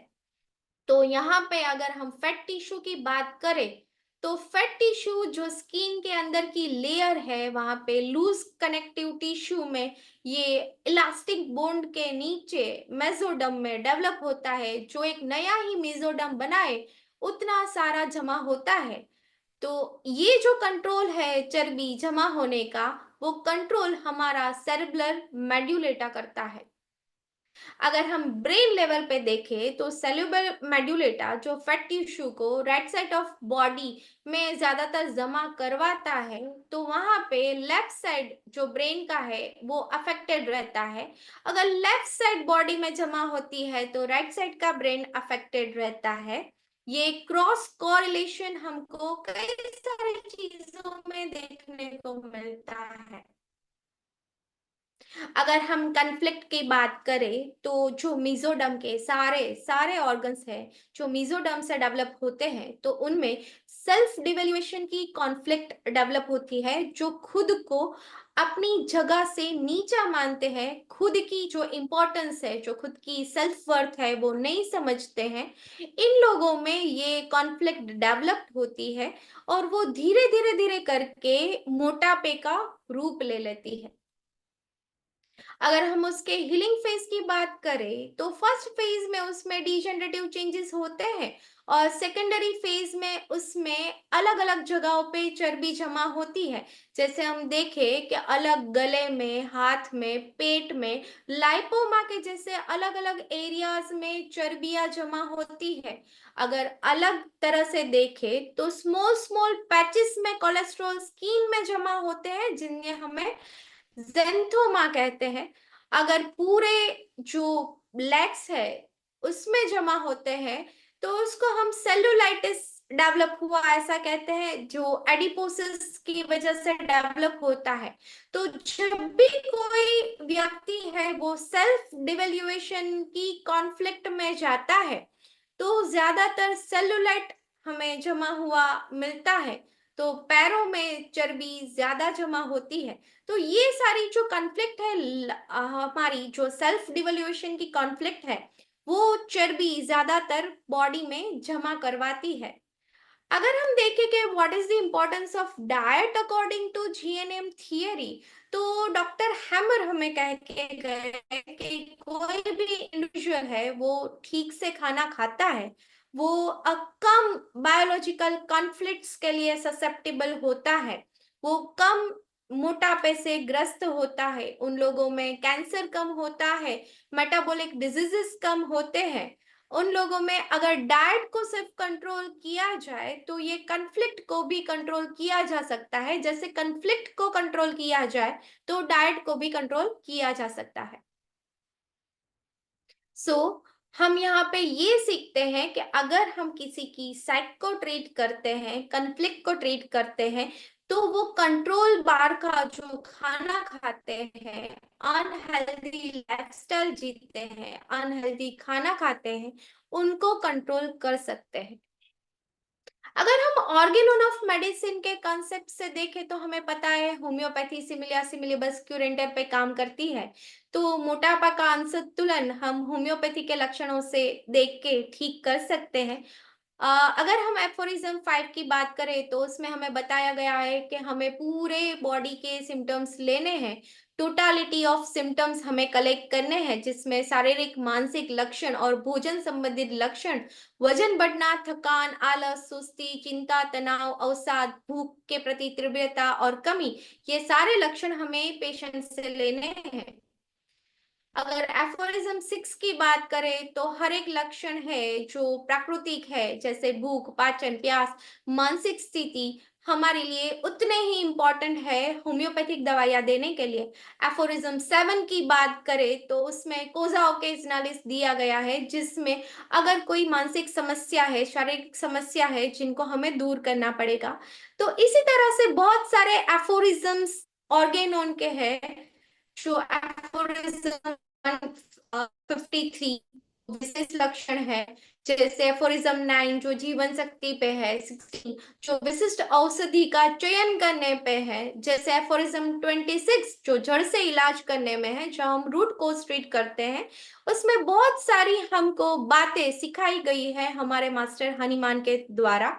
B: तो यहाँ पे अगर हम फैट टिश्यू की बात करें, तो फैट टिश्यू जो स्किन के अंदर की लेयर है, वहां पे लूज कनेक्टिव टिश्यू में ये इलास्टिक बोन्ड के नीचे मेसोडर्म में डेवलप होता है, जो एक नया ही मेसोडर्म बनाए उतना सारा जमा होता है। तो ये जो कंट्रोल है चर्बी जमा होने का, वो कंट्रोल हमारा सेरेब्रल मेडुलेटा करता है। अगर हम ब्रेन लेवल पे देखें तो सेल्युलर मेडुलेटा जो फैट टिश्यू को राइट साइड ऑफ बॉडी में ज्यादातर जमा करवाता है, तो वहां पे लेफ्ट साइड जो ब्रेन का है वो अफेक्टेड रहता है। अगर लेफ्ट साइड बॉडी में जमा होती है तो राइट साइड का ब्रेन अफेक्टेड रहता है। ये क्रॉस कोरिलेशन हमको कई सारी चीजों में देखने को मिलता है। अगर हम कन्फ्लिक्ट की बात करें तो जो मेसोडर्म के सारे सारे ऑर्गन्स हैं जो मेसोडर्म से डेवलप होते हैं, तो उनमें सेल्फ डिवेल्यूएशन की कॉन्फ्लिक्ट डेवलप होती है, जो खुद को अपनी जगह से नीचा मानते हैं, खुद की जो इम्पोर्टेंस है, जो खुद की सेल्फ वर्थ है वो नहीं समझते हैं। इन लोगों में ये कॉन्फ्लिक्ट डेवलप होती है, और वो धीरे धीरे धीरे करके मोटापे का रूप ले लेती है। अगर हम उसके हीलिंग फेज की बात करें तो फर्स्ट फेज में उसमें डिजेनरेटिव चेंजेस होते हैं, और सेकेंडरी फेज में उसमें अलग अलग जगहों पे चर्बी जमा होती है। जैसे हम देखें कि अलग गले में, हाथ में, पेट में, लाइपोमा के जैसे अलग अलग एरियाज में चर्बियां जमा होती है। अगर अलग तरह से देखें तो स्मॉल स्मॉल पैचेस में कोलेस्ट्रॉल स्किन में जमा होते हैं, जिन्हें हमें ज़ेंथोमा कहते हैं। अगर पूरे जो लेग्स है उसमें जमा होते हैं तो उसको हम सेलुलाइटिस डेवलप हुआ ऐसा कहते हैं, जो एडिपोसिस की वजह से डेवलप होता है। तो जब भी कोई व्यक्ति है वो सेल्फ डिवेल्यूएशन की कॉन्फ्लिक्ट में जाता है, तो ज्यादातर सेलुलाइट हमें जमा हुआ मिलता है, तो पैरों में चर्बी ज्यादा जमा होती है। तो ये सारी जो कॉन्फ्लिक्ट है, हमारी जो सेल्फ डिवोल्यूशन की कॉन्फ्लिक्ट है, वो चर्बी ज्यादातर बॉडी में जमा करवाती है। अगर हम देखें कि what is the importance of diet according to GNM theory, तो डॉक्टर हैमर हमें कह के गए कि कोई भी इंडिविजुअल है वो ठीक से खाना खाता है, वो कम बायोलॉजिकल कॉन्फ्लिक्ट्स के लिए ससेप्टेबल होता है, वो कम मोटापे से ग्रस्त होता है, उन लोगों में कैंसर कम होता है, मेटाबॉलिक डिजीजेस कम होते हैं। उन लोगों में अगर डाइट को सिर्फ कंट्रोल किया जाए तो ये कन्फ्लिक्ट को भी कंट्रोल किया जा सकता है। जैसे कन्फ्लिक्ट को कंट्रोल किया जाए तो डाइट को भी कंट्रोल किया जा सकता है। सो हम यहाँ पे ये सीखते हैं कि अगर हम किसी की साइक को ट्रीट करते हैं, कन्फ्लिक्ट को ट्रीट करते हैं, तो वो कंट्रोल बार का जो खाना खाते हैं, अनहेल्दी लाइफस्टाइल जीते हैं, अनहेल्दी खाना खाते हैं, उनको कंट्रोल कर सकते हैं। अगर हम ऑर्गेनोन ऑफ मेडिसिन के कॉन्सेप्ट से देखें तो हमें पता है होम्योपैथी सिमिलिया सिमिलिबस क्यूरेंटर पे काम करती है। तो मोटापा का असंतुलन हम होम्योपैथी के लक्षणों से देख के ठीक कर सकते हैं। अगर हम एफोरिज्म 5 की बात करें तो उसमें हमें बताया गया है कि हमें पूरे बॉडी के सिम्टम्स लेने हैं, टोटालिटी ऑफ सिम्टम्स हमें कलेक्ट करने हैं, जिसमें शारीरिक मानसिक लक्षण और भोजन संबंधित लक्षण, वजन बढ़ना, थकान, आलस, सुस्ती, चिंता, तनाव, अवसाद, भूख के प्रति तीव्रता और कमी, ये सारे लक्षण हमें पेशेंट से लेने हैं। अगर एफोरिज्म 6 की बात करें तो हर एक लक्षण है जो प्राकृतिक है, जैसे भूख, पाचन, प्यास, मानसिक स्थिति, हमारे लिए उतने ही इंपॉर्टेंट है होम्योपैथिक दवाइयां देने के लिए। एफोरिज्म 7 की बात करें तो उसमें कोजा ओकेजनालिस दिया गया है, जिसमें अगर कोई मानसिक समस्या है, शारीरिक समस्या है, जिनको हमें दूर करना पड़ेगा। तो इसी तरह से बहुत सारे एफोरिज्म्स ऑर्गेनोन के हैं, जो एफोरिज्म 53 विशेष लक्षण है, जैसे एफोरिज्म 9 जो जीवन शक्ति पे है, 16 जो विशिष्ट औषधि का चयन करने पे है, जैसे एफोरिज्म 26 जो जड़ से इलाज करने में है, जो हम रूट कोज ट्रीट करते हैं। उसमें बहुत सारी हमको बातें सिखाई गई है हमारे मास्टर हनीमान के द्वारा।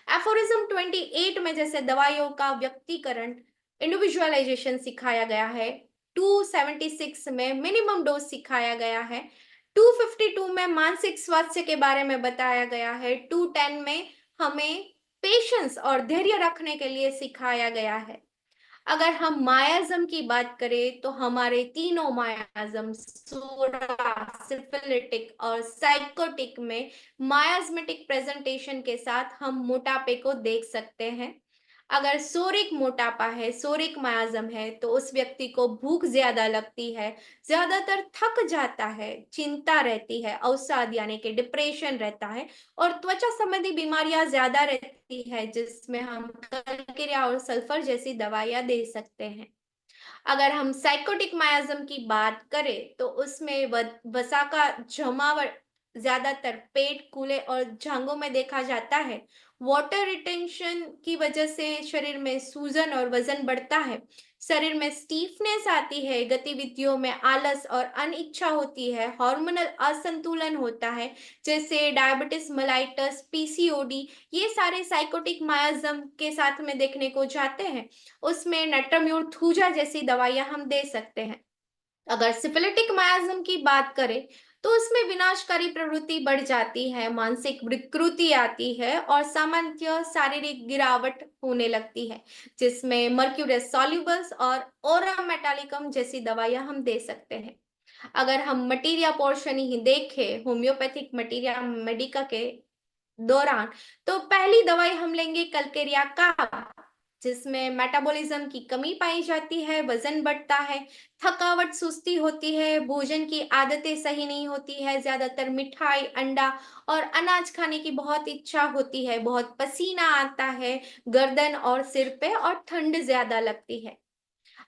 B: एफोरिज्म 28 में जैसे दवाइयों का व्यक्तिकरण, इंडिविजुअलाइजेशन सिखाया गया है। 276 में मिनिमम डोज सिखाया गया है। 252 में मानसिक स्वास्थ्य के बारे में बताया गया है। 210 में हमें पेशेंस और धैर्य रखने के लिए सिखाया गया है। अगर हम मायाज्म की बात करें तो हमारे तीनों मायाज्म, सोरा, सिफिलिटिक और साइकोटिक में मायाज्मेटिक प्रेजेंटेशन के साथ हम मोटापे को देख सकते हैं। अगर सोरिक मोटापा है, सोरिक मायाज्म है, तो उस व्यक्ति को भूख ज्यादा लगती है, ज्यादातर थक जाता है, चिंता रहती है, अवसाद यानी कि डिप्रेशन रहता है, और त्वचा संबंधी बीमारियां ज्यादा रहती है, जिसमें हम कलकिरिया और सल्फर जैसी दवाइयां दे सकते हैं। अगर हम साइकोटिक मायाज्म की बात करें तो उसमें वसा का जमावट ज्यादातर पेट, कूल्हे और जांघों में देखा जाता है। वाटर रिटेंशन की वजह से शरीर में सूजन और वजन बढ़ता है, शरीर में स्टीफनेस आती है, गतिविधियों में आलस और अनिच्छा होती है, हार्मोनल असंतुलन होता है, जैसे डायबिटीज मेलाइटस, पीसीओडी, ये सारे साइकोटिक मायाज्म के साथ में देखने को जाते हैं। उसमें नट्रम्यूर, थूजा जैसी दवाइयां हम दे सकते हैं। अगर सिफिलिटिक मायाज्म की बात करें तो उसमें विनाशकारी प्रवृत्ति बढ़ जाती है, मानसिक विकृति आती है और सामान्य शारीरिक गिरावट होने लगती है, जिसमें मर्क्यूरियस सॉल्युबल्स और ओरा मेटालिकम जैसी दवाइयां हम दे सकते हैं। अगर हम मटीरिया पोर्शन ही देखें होम्योपैथिक मटीरिया मेडिका के दौरान, तो पहली दवाई हम लेंगे कलकेरिया का, जिसमें मेटाबॉलिज्म की कमी पाई जाती है, वजन बढ़ता है, थकावट, सुस्ती होती है, भोजन की आदतें सही नहीं होती है, ज्यादातर मिठाई, अंडा और अनाज खाने की बहुत इच्छा होती है, बहुत पसीना आता है गर्दन और सिर पे, और ठंड ज्यादा लगती है।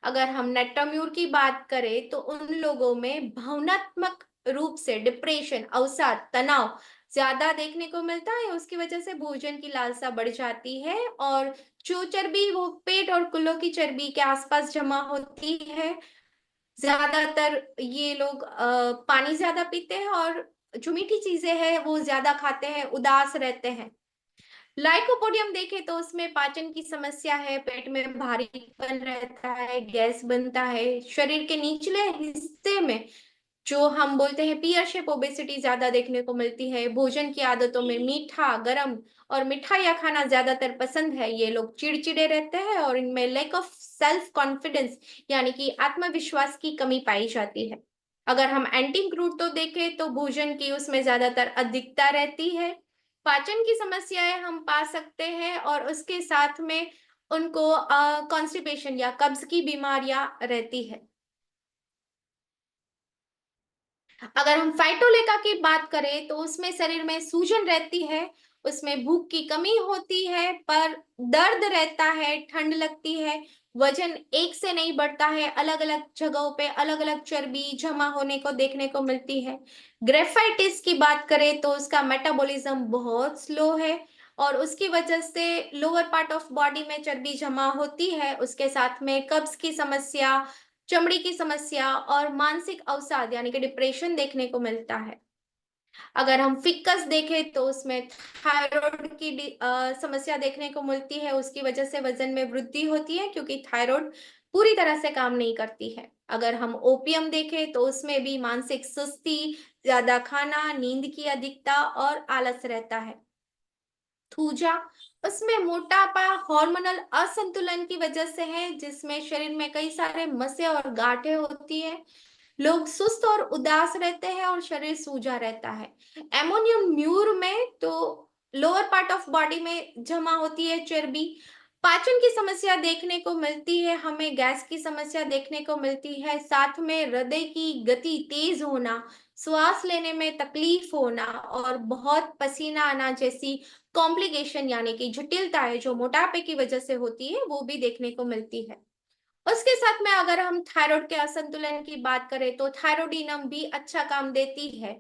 B: अगर हम नेट्टाम्यूर की बात करें तो उन लोगों में भावनात्मक रूप से डिप्रेशन, अवसाद, तनाव ज्यादा देखने को मिलता है, उसकी वजह से भोजन की लालसा बढ़ जाती है, और जो चर्बी वो पेट और कुल्लों की चर्बी के आसपास जमा होती है। ज्यादातर ये लोग पानी ज्यादा पीते हैं और जो मीठी चीजें हैं वो ज्यादा खाते हैं, उदास रहते हैं। लाइकोपोडियम देखें तो उसमें पाचन की समस्या है, पेट में भारीपन रहता है, गैस बनता है, शरीर के निचले हिस्से में जो हम बोलते हैं पियर शेप ओबेसिटी ज्यादा देखने को मिलती है। भोजन की आदतों में मीठा, गरम और मिठाइयाँ खाना ज्यादातर पसंद है। ये लोग चिड़चिड़े रहते हैं और इनमें लैक ऑफ सेल्फ कॉन्फिडेंस यानी कि आत्मविश्वास की कमी पाई जाती है। अगर हम एंटी क्रूड तो देखें तो भोजन की उसमें ज्यादातर अधिकता रहती है। पाचन की समस्याएं हम पा सकते हैं और उसके साथ में उनको कॉन्स्टिपेशन या कब्ज की बीमारियां रहती है। अगर हम फाइटोलेका की बात करें तो उसमें शरीर में सूजन रहती है, उसमें भूख की कमी होती है, पर दर्द रहता है, ठंड लगती है, वजन एक से नहीं बढ़ता है, अलग अलग जगहों पे अलग अलग चर्बी जमा होने को देखने को मिलती है। ग्रेफाइटिस की बात करें तो उसका मेटाबॉलिज्म बहुत स्लो है और उसकी वजह से लोअर पार्ट ऑफ बॉडी में चर्बी जमा होती है। उसके साथ में कब्ज की समस्या, चमड़ी की समस्या और मानसिक अवसाद यानी कि डिप्रेशन देखने को मिलता है। अगर हम फिक्कस देखें तो उसमें थायराइड की समस्या देखने को मिलती है। उसकी वजह से वजन में वृद्धि होती है क्योंकि थायराइड पूरी तरह से काम नहीं करती है। अगर हम ओपियम देखें तो उसमें भी मानसिक सुस्ती, ज्यादा खाना, नींद की अधिकता और आलस रहता है। थूजा, उसमें मोटापा हार्मोनल असंतुलन की वजह से है, जिसमें शरीर में कई सारे मसे और गांठें होती है। लोग सुस्त और उदास रहते हैं और शरीर सूजा रहता है। एमोनियम म्यूर में तो लोअर पार्ट ऑफ बॉडी में जमा होती है चर्बी। पाचन की समस्या देखने को मिलती है, हमें गैस की समस्या देखने को मिलती है, साथ में हृदय की गति तेज होना, श्वास लेने में तकलीफ होना और बहुत पसीना आना जैसी कॉम्प्लिकेशन यानी कि जटिलताएं जो मोटापे की वजह से होती है वो भी देखने को मिलती है। उसके साथ में अगर हम थायराइड के असंतुलन की बात करें तो थायरोडिनम भी अच्छा काम देती है।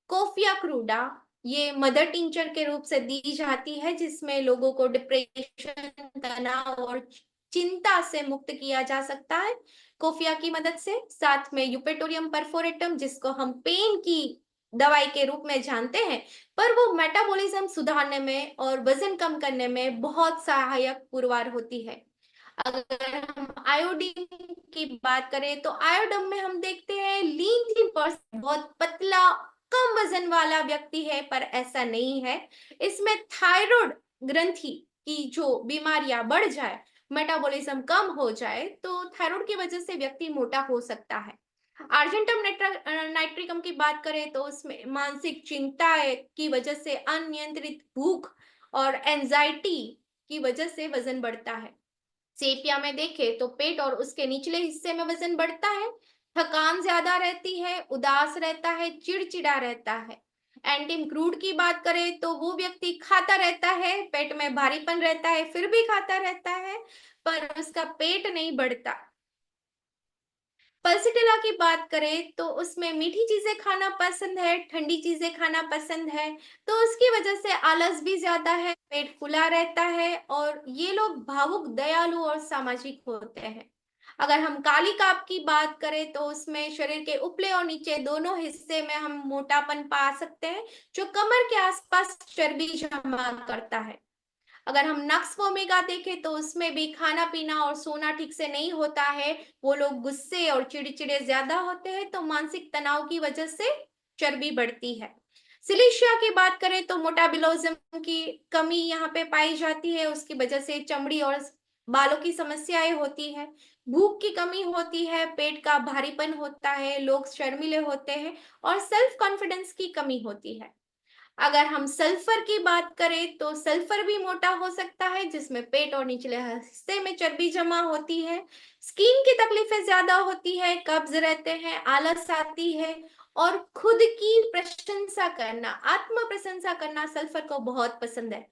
B: कोफिया क्रूडा, ये मदर टिंचर के रूप से दी जाती है जिसमें लोगों को डिप्रेशन, तनाव और चिंता से मुक्त किया जा सकता है कोफिया की मदद से। साथ में यूपेटोरियम परफोरेटम जिसको हम पेन की दवाई के रूप में जानते हैं, पर वो मेटाबॉलिज्म सुधारने में और वजन कम करने में बहुत सहायक पुरवार होती है। अगर हम आयोडीन की बात करें तो आयोडम में हम देखते हैं लीन थीन पर्सन, बहुत पतला कम वजन वाला व्यक्ति है, पर ऐसा नहीं है। इसमें थायराइड ग्रंथि की जो बीमारियां बढ़ जाए, मेटाबॉलिज्म कम हो जाए तो थायराइड की वजह से व्यक्ति मोटा हो सकता है। आर्जेंटम नाइट्रिकम की बात करें तो उसमें मानसिक चिंता की वजह से अनियंत्रित भूख और एंजाइटी की वजह से वजन बढ़ता है। सेपिया में देखें तो पेट और उसके निचले हिस्से में वजन बढ़ता है, थकान ज्यादा रहती है, उदास रहता है, चिड़चिड़ा रहता है। एंटीम क्रूड की बात करें तो वो व्यक्ति खाता रहता है, पेट में भारीपन रहता है, फिर भी खाता रहता है, पर उसका पेट नहीं बढ़ता। पल्सिटिला की बात करें तो उसमें मीठी चीजें खाना पसंद है, ठंडी चीजें खाना पसंद है, तो उसकी वजह से आलस भी ज्यादा है, पेट फुला रहता है और ये लोग भावुक, दयालु और सामाजिक होते हैं। अगर हम काली काप की बात करें तो उसमें शरीर के ऊपरे और नीचे दोनों हिस्से में हम मोटापन पा सकते हैं जो कमर के आसपास चर्बी जमा करता है। अगर हम नक्स ओमेगा देखें तो उसमें भी खाना पीना और सोना ठीक से नहीं होता है, वो लोग गुस्से और चिड़चिड़े ज्यादा होते हैं, तो मानसिक तनाव की वजह से चर्बी बढ़ती है। सिलिशिया की बात करें तो मोटाबिलोजिम की कमी यहाँ पे पाई जाती है, उसकी वजह से चमड़ी और बालों की समस्याएं होती है, भूख की कमी होती है, पेट का भारीपन होता है, लोग शर्मीले होते हैं और सेल्फ कॉन्फिडेंस की कमी होती है। अगर हम सल्फर की बात करें तो सल्फर भी मोटा हो सकता है, जिसमें पेट और निचले हिस्से में चर्बी जमा होती है, स्किन की तकलीफें ज्यादा होती है, कब्ज रहते हैं, आलस आती है और खुद की प्रशंसा करना, आत्म प्रशंसा करना सल्फर को बहुत पसंद है।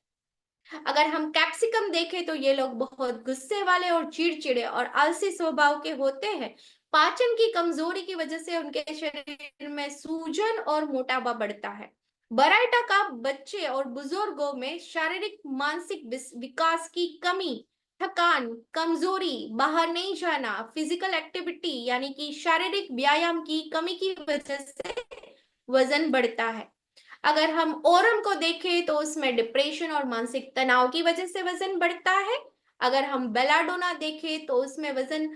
B: अगर हम कैप्सिकम देखें तो ये लोग बहुत गुस्से वाले और चिड़चिड़े और आलसी स्वभाव के होते हैं। पाचन की कमजोरी की वजह से उनके शरीर में सूजन और मोटापा बढ़ता है। बराइटा का बच्चे और बुजुर्गों में शारीरिक मानसिक विकास की कमी, थकान, कमजोरी, बाहर नहीं जाना, फिजिकल एक्टिविटी यानी कि शारीरिक व्यायाम की कमी की वजह से वजन बढ़ता है। अगर हम ओरम को देखें तो उसमें डिप्रेशन और मानसिक तनाव की वजह से वजन बढ़ता है। अगर हम बेलाडोना देखें तो उसमें वजन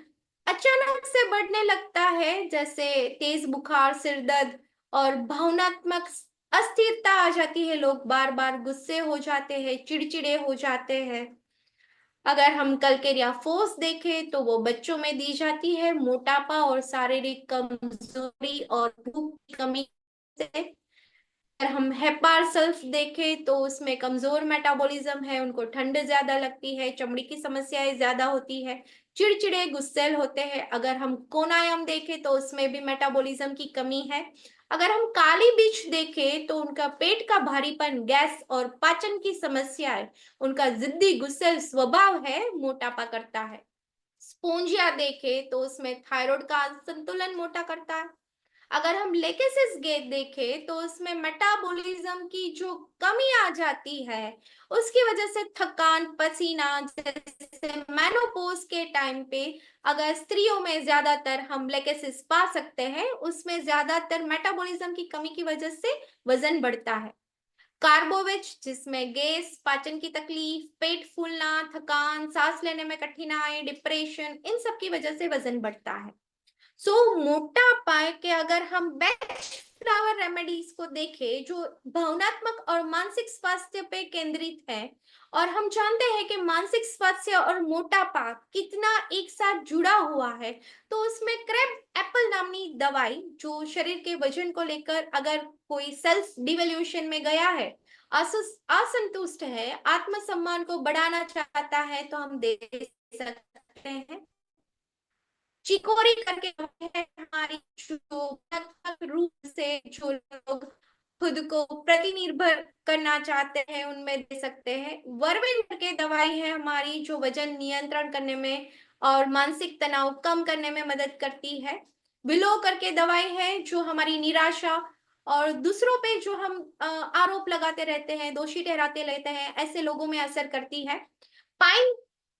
B: अचानक से बढ़ने लगता है, जैसे तेज बुखार, सिर दर्द और भावनात्मक अस्थिरता आ जाती है। लोग बार बार गुस्से हो जाते हैं, चिड़चिड़े हो जाते हैं। अगर हम कलकेरिया फोर्स देखें तो वो बच्चों में दी जाती है मोटापा और शारीरिक कमजोरी और भूख की कमी से। अगर हम हेपार सल्फ देखें तो उसमें कमजोर मेटाबॉलिज्म है, उनको ठंड ज्यादा लगती है, चमड़ी की समस्याएं ज्यादा होती है, चिड़चिड़े गुस्सैल होते हैं। अगर हम कोनायम देखें तो उसमें भी मेटाबॉलिज्म की कमी है। अगर हम काली बीच देखें तो उनका पेट का भारीपन, गैस और पाचन की समस्याएं, उनका जिद्दी गुस्सैल स्वभाव है, मोटापा करता है। स्पोंजिया देखें तो उसमें थायराइड का संतुलन मोटा करता है। अगर हम लेकेसिस गेट देखें तो उसमें मेटाबॉलिज्म की जो कमी आ जाती है, उसकी वजह से थकान, पसीना, जैसे मेनोपॉज के टाइम पे अगर स्त्रियों में ज्यादातर हम लेकेसिस पा सकते हैं, उसमें ज्यादातर मेटाबॉलिज्म की कमी की वजह से वजन बढ़ता है। कार्बोवेज जिसमें गैस, पाचन की तकलीफ, पेट फूलना, थकान, सांस लेने में कठिनाई, डिप्रेशन, इन सब की वजह से वजन बढ़ता है। मोटापा के अगर हम बेस्ट फ्लावर रेमेडीज को देखें जो भावनात्मक और मानसिक स्वास्थ्य पे केंद्रित है, और हम जानते हैं कि मानसिक स्वास्थ्य और मोटापा कितना एक साथ जुड़ा हुआ है, तो उसमें क्रैब एप्पल नामनी दवाई जो शरीर के वजन को लेकर अगर कोई सेल्फ डिवोल्यूशन में गया है, असंतुष्ट है, आत्मसम्मान को बढ़ाना चाहता है, तो हम दे सकते हैं। चिकोरी करके है हमारी, जो लगभग रूप से जो लोग खुद को प्रतिनिर्भर करना चाहते हैं उनमें दे सकते हैं। वर्बिन करके दवाई है हमारी, जो वजन नियंत्रण करने में और मानसिक तनाव कम करने में मदद करती है। विलो करके दवाई है जो हमारी निराशा और दूसरों पे जो हम आरोप लगाते रहते हैं, दोषी ठहराते रहते हैं, ऐसे लोगों में असर करती है। पाइन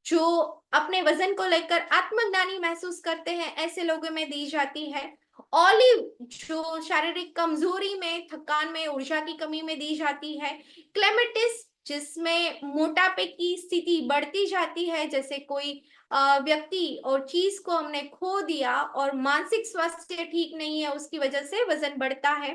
B: जो अपने वजन को लेकर आत्मग्लानि महसूस करते हैं, ऐसे लोगों में दी जाती है। ऑलिव जो शारीरिक कमजोरी में, थकान में, ऊर्जा की कमी में दी जाती है। क्लेमेटिस जिसमें मोटापे की स्थिति बढ़ती जाती है, जैसे कोई व्यक्ति और चीज को हमने खो दिया और मानसिक स्वास्थ्य ठीक नहीं है, उसकी वजह से वजन बढ़ता है।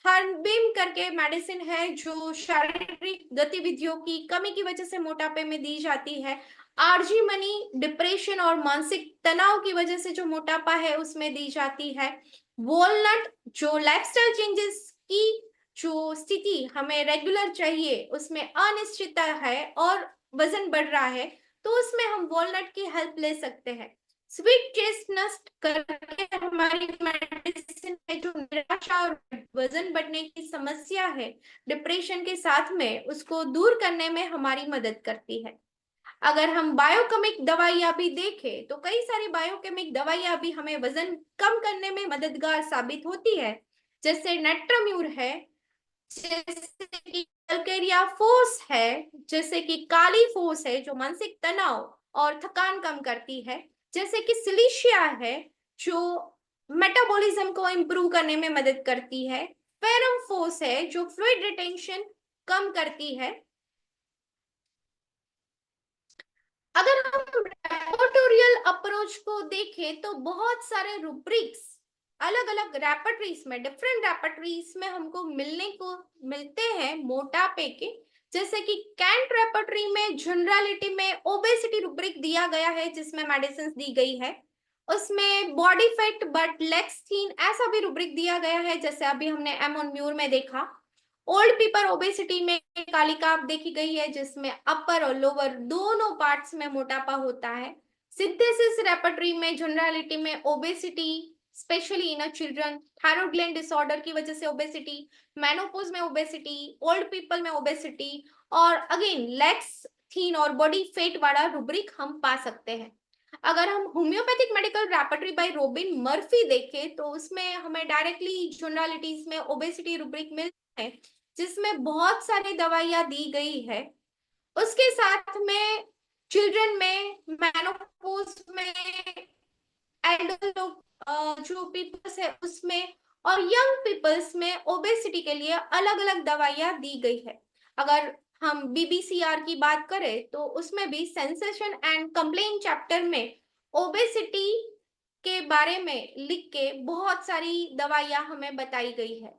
B: हर्बिम करके मेडिसिन है जो शारीरिक गतिविधियों की कमी की वजह से मोटापे में दी जाती है। आरजी मनी डिप्रेशन और मानसिक तनाव की वजह से जो मोटापा है उसमें दी जाती है। वॉलनट जो लाइफस्टाइल चेंजेस की जो स्थिति हमें रेगुलर चाहिए, उसमें अनिश्चितता है और वजन बढ़ रहा है, तो उसमें हम वॉलनट की हेल्प ले सकते हैं। स्वीट चेस्टनट करके हमारी मेडिसिन है जो निराशा और वजन बढ़ने की समस्या है, डिप्रेशन के साथ में उसको दूर करने में हमारी मदद करती है। अगर हम बायोकेमिक दवाइयां भी देखें तो कई सारी बायोकेमिक दवाइयां भी हमें वजन कम करने में मददगार साबित होती है, जैसे नेट्राम्यूर है, जैसे कि कलकेरिया फोर्स है, जैसे कि काली फोर्स है जो मानसिक तनाव और थकान कम करती है, जैसे कि सिलिशिया है जो मेटाबॉलिज्म को इंप्रूव करने में मदद करती है। फेरम फोर्स है जो फ्लूइड रिटेंशन कम करती है। अगर हम रेपोर्टोरियल अप्रोच को देखें तो बहुत सारे रूब्रिक्स अलग अलग रेपर्टरीज में, डिफरेंट रेपर्टरीज में हमको मिलते हैं मोटापे के, जैसे कि कैंट रेपर्टरी में जनरलिटी में ओबेसिटी रूब्रिक दिया गया है जिसमें मेडिसिन दी गई है। उसमें बॉडी फैट बट लेग्स थीन ऐसा भी रूब्रिक दिया गया है, जैसे अभी हमने एमोन म्यूर में देखा। ओल्ड पीपल ओबेसिटी में कालिका देखी गई है जिसमें अपर और लोअर दोनों पार्ट्स में मोटापा होता है। सिंथेसिस रेपर्टरी में जनरलिटी में obesity, specially in children, thyroid gland disorder की वजह से ओबेसिटी, मेनोपॉज में ओबेसिटी, ओल्ड पीपल में ओबेसिटी, और अगेन लेग्स थीन और बॉडी फेट वाला रूब्रिक हम पा सकते हैं। अगर हम homeopathic medical repertory by Robin Murphy देखें तो उसमें हमें डायरेक्टली जनरलिटीज में ओबेसिटी रूब्रिक मिलता है जिसमें बहुत सारी दवाइयां दी गई है। उसके साथ में चिल्ड्रन में, मेनोपॉज में, एडल्ट लोग जो पीपल्स है उसमें और यंग पीपल्स में ओबेसिटी के लिए अलग अलग दवाइयां दी गई है। अगर हम बीबीसीआर की बात करें तो उसमें भी सेंसेशन एंड कंप्लेन चैप्टर में ओबेसिटी के बारे में लिख के बहुत सारी दवाइयां हमें बताई गई है।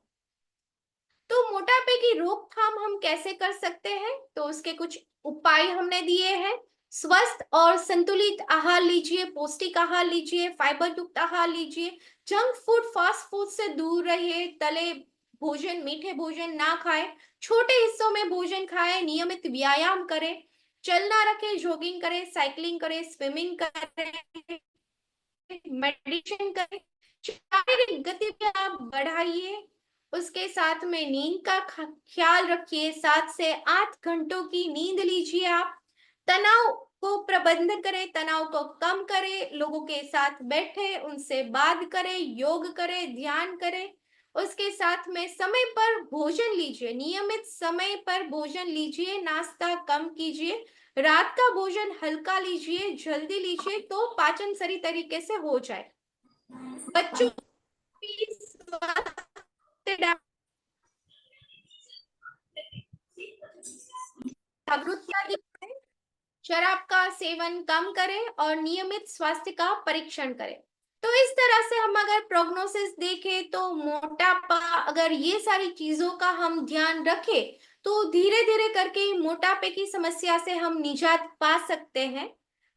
B: तो मोटापे की रोकथाम हम कैसे कर सकते हैं, तो उसके कुछ उपाय हमने दिए हैं। स्वस्थ और संतुलित आहार लीजिए, पौष्टिक आहार लीजिए, फाइबर युक्त आहार लीजिए, जंक फूड फास्ट फूड से दूर रहिए, तले भोजन मीठे भोजन ना खाएं, छोटे हिस्सों में भोजन खाएं, नियमित व्यायाम करें, चलना रखें, जॉगिंग करें, साइकिलिंग करें, स्विमिंग करें, मेडिटेशन करें, शारीरिक गतिविधि आप बढ़ाइए। उसके साथ में नींद का ख्याल रखिए, 7 से 8 घंटों की नींद लीजिए आप। तनाव को प्रबंधन करें, तनाव को कम करें, लोगों के साथ बैठे उनसे बात करें, योग करें, ध्यान करें। उसके साथ में समय पर भोजन लीजिए, नियमित समय पर भोजन लीजिए, नाश्ता कम कीजिए, रात का भोजन हल्का लीजिए, जल्दी लीजिए तो पाचन सही तरीके से हो जाए। बच्चों की स्वास्थ्य जागरूकता दिखाएं, शराब का सेवन कम करें और नियमित स्वास्थ्य का परीक्षण करें। तो इस तरह से हम अगर प्रोग्नोसिस देखें तो मोटापा, अगर ये सारी चीजों का हम ध्यान रखें तो धीरे धीरे करके मोटापे की समस्या से हम निजात पा सकते हैं।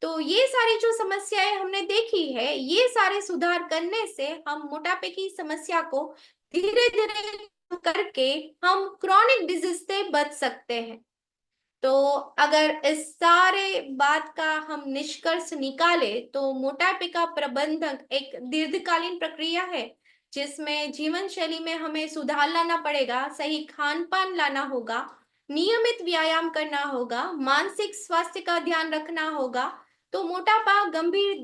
B: तो ये सारी जो समस्याएं हमने देखी है, ये सारे सुधार करने से हम मोटापे की समस्या को धीरे धीरे करके हम क्रॉनिक डिजीज से बच सकते हैं। तो अगर इस सारे बात का हम निष्कर्ष निकाले तो मोटापे का प्रबंधन एक दीर्घकालीन प्रक्रिया है, जिसमें जीवन शैली में हमें सुधार लाना पड़ेगा, सही खान पान लाना होगा, नियमित व्यायाम करना होगा, मानसिक स्वास्थ्य का ध्यान रखना होगा। तो मोटापा गंभीर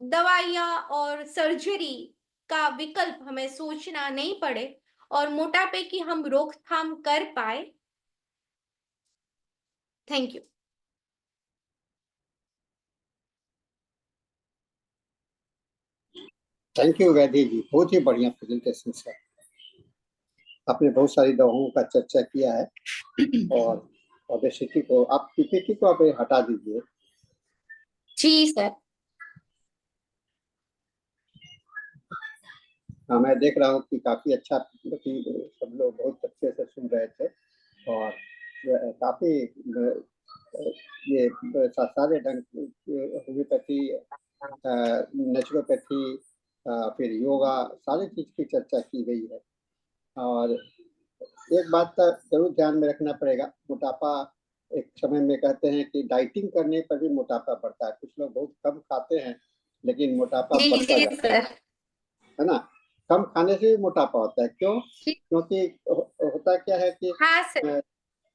B: दवाइयां और सर्जरी का विकल्प हमें सोचना नहीं पड़े और मोटापे की हम रोकथाम कर पाए। Thank you.
C: थैंक यू वैद्य जी, बहुत ही बढ़िया प्रेजेंटेशन है। आपने बहुत सारी दवाओं का चर्चा किया है और ओबेसिटी को आप पीपीटी को आप हटा दीजिए।
B: जी सर।
C: हाँ, मैं देख रहा हूँ कि काफी अच्छा सब लोग बहुत अच्छे से सुन रहे थे और काफी ये सारे ढंग होम्योपैथी, नेचुरोपैथी, फिर योगा, सारी चीज की चर्चा की गई है। और एक बात का जरूर ध्यान में रखना पड़ेगा, मोटापा एक समय में कहते हैं कि डाइटिंग करने पर भी मोटापा बढ़ता है। कुछ लोग बहुत कम खाते हैं लेकिन मोटापा
B: जी
C: बढ़ता
B: जी
C: जाता
B: सर।
C: है ना। कम खाने से भी मोटापा होता है, क्यों? क्योंकि होता क्या है कि
B: हाँ सर।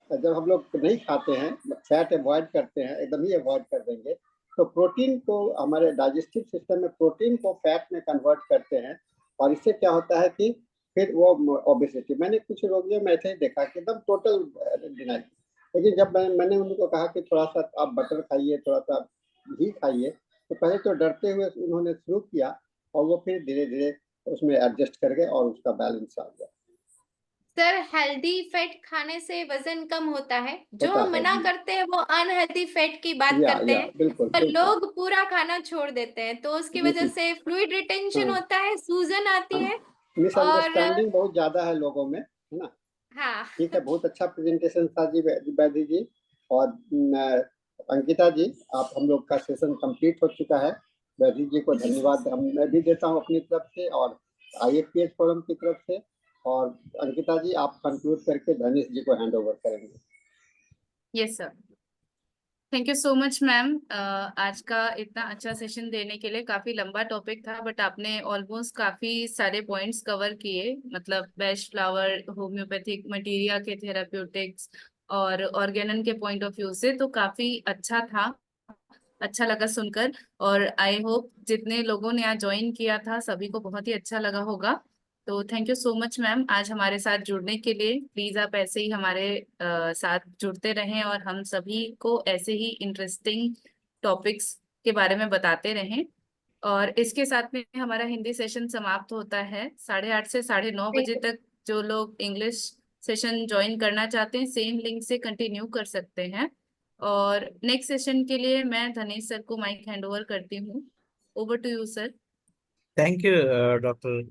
C: जब हम लोग नहीं खाते हैं, फैट अवॉइड करते हैं, एकदम ही अवॉइड कर देंगे, तो प्रोटीन को हमारे डाइजेस्टिव सिस्टम में प्रोटीन को फैट में कन्वर्ट करते हैं और इससे क्या होता है कि फिर वो ओबेसिटी। मैंने कुछ रोगियों में ऐसे ही देखा कि एकदम टोटल डिनाई, लेकिन जब मैंने उनको कहा कि थोड़ा सा आप बटर खाइए, थोड़ा सा घी खाइए, तो पहले तो डरते हुए उन्होंने शुरू किया और वो फिर धीरे धीरे उसमें एडजस्ट कर गए और उसका बैलेंस आ गया।
B: सर हेल्दी फैट खाने से वजन कम होता है, जो
C: होता
B: हम
C: है
B: मना
C: जी।
B: करते हैं वो अनहेल्दी फैट की बात करते
C: या
B: हैं।
C: बिल्कुल
B: पर
C: बिल्कुल।
B: लोग पूरा खाना छोड़ देते हैं तो उसकी
C: जी
B: वजह
C: जी।
B: से फ्लूइड रिटेंशन
C: हाँ,
B: होता है, सूजन आती है। और
C: मिसअंडरस्टैंडिंग बहुत ज्यादा है लोगों में, है ना।
B: हाँ।
C: ठीक है, बहुत अच्छा प्रेजेंटेशन था जी वैद्य जी। और अंकिता जी, आप हम लोग का सेशन कंप्लीट हो चुका है। वैद्य जी को
B: जी
C: धन्यवाद मैं भी देता हूँ अपनी तरफ से और आईएफपीएच फोरम की तरफ से। और अंकिता जी, आप कंक्लूड करके धनेश जी को हैंड ओवर करेंगे।
A: Yes sir. Thank you so much ma'am, आज का इतना अच्छा सेशन देने के लिए। काफी लंबा टॉपिक था बट आपने ऑलमोस्ट काफी सारे पॉइंट्स कवर किए, मतलब बेस्ट फ्लावर, होम्योपैथिक मटेरिया के थेराप्यूटिक्स और ऑर्गेनन के पॉइंट ऑफ व्यू से, तो काफी अच्छा था, अच्छा लगा सुनकर। और आई होप जितने लोगों ने आज ज्वाइन किया था सभी को बहुत ही अच्छा लगा होगा। तो thank you so much ma'am आज हमारे साथ जुड़ने के लिए। प्लीज आप ऐसे ही हमारे साथ जुड़ते रहें और हम सभी को ऐसे ही इंटरेस्टिंग टॉपिक्स के बारे में बताते रहें। और इसके साथ में हमारा हिंदी सेशन समाप्त होता है 8:30 से 9:30 तक। जो लोग इंग्लिश सेशन ज्वाइन करना चाहते हैं सेम लिंक से कंटिन्यू कर सकते हैं। और नेक्स्ट सेशन के लिए मैं धनेश सर को माइक हैंड ओवर करती हूँ। Over to you sir.
D: Thank you doctor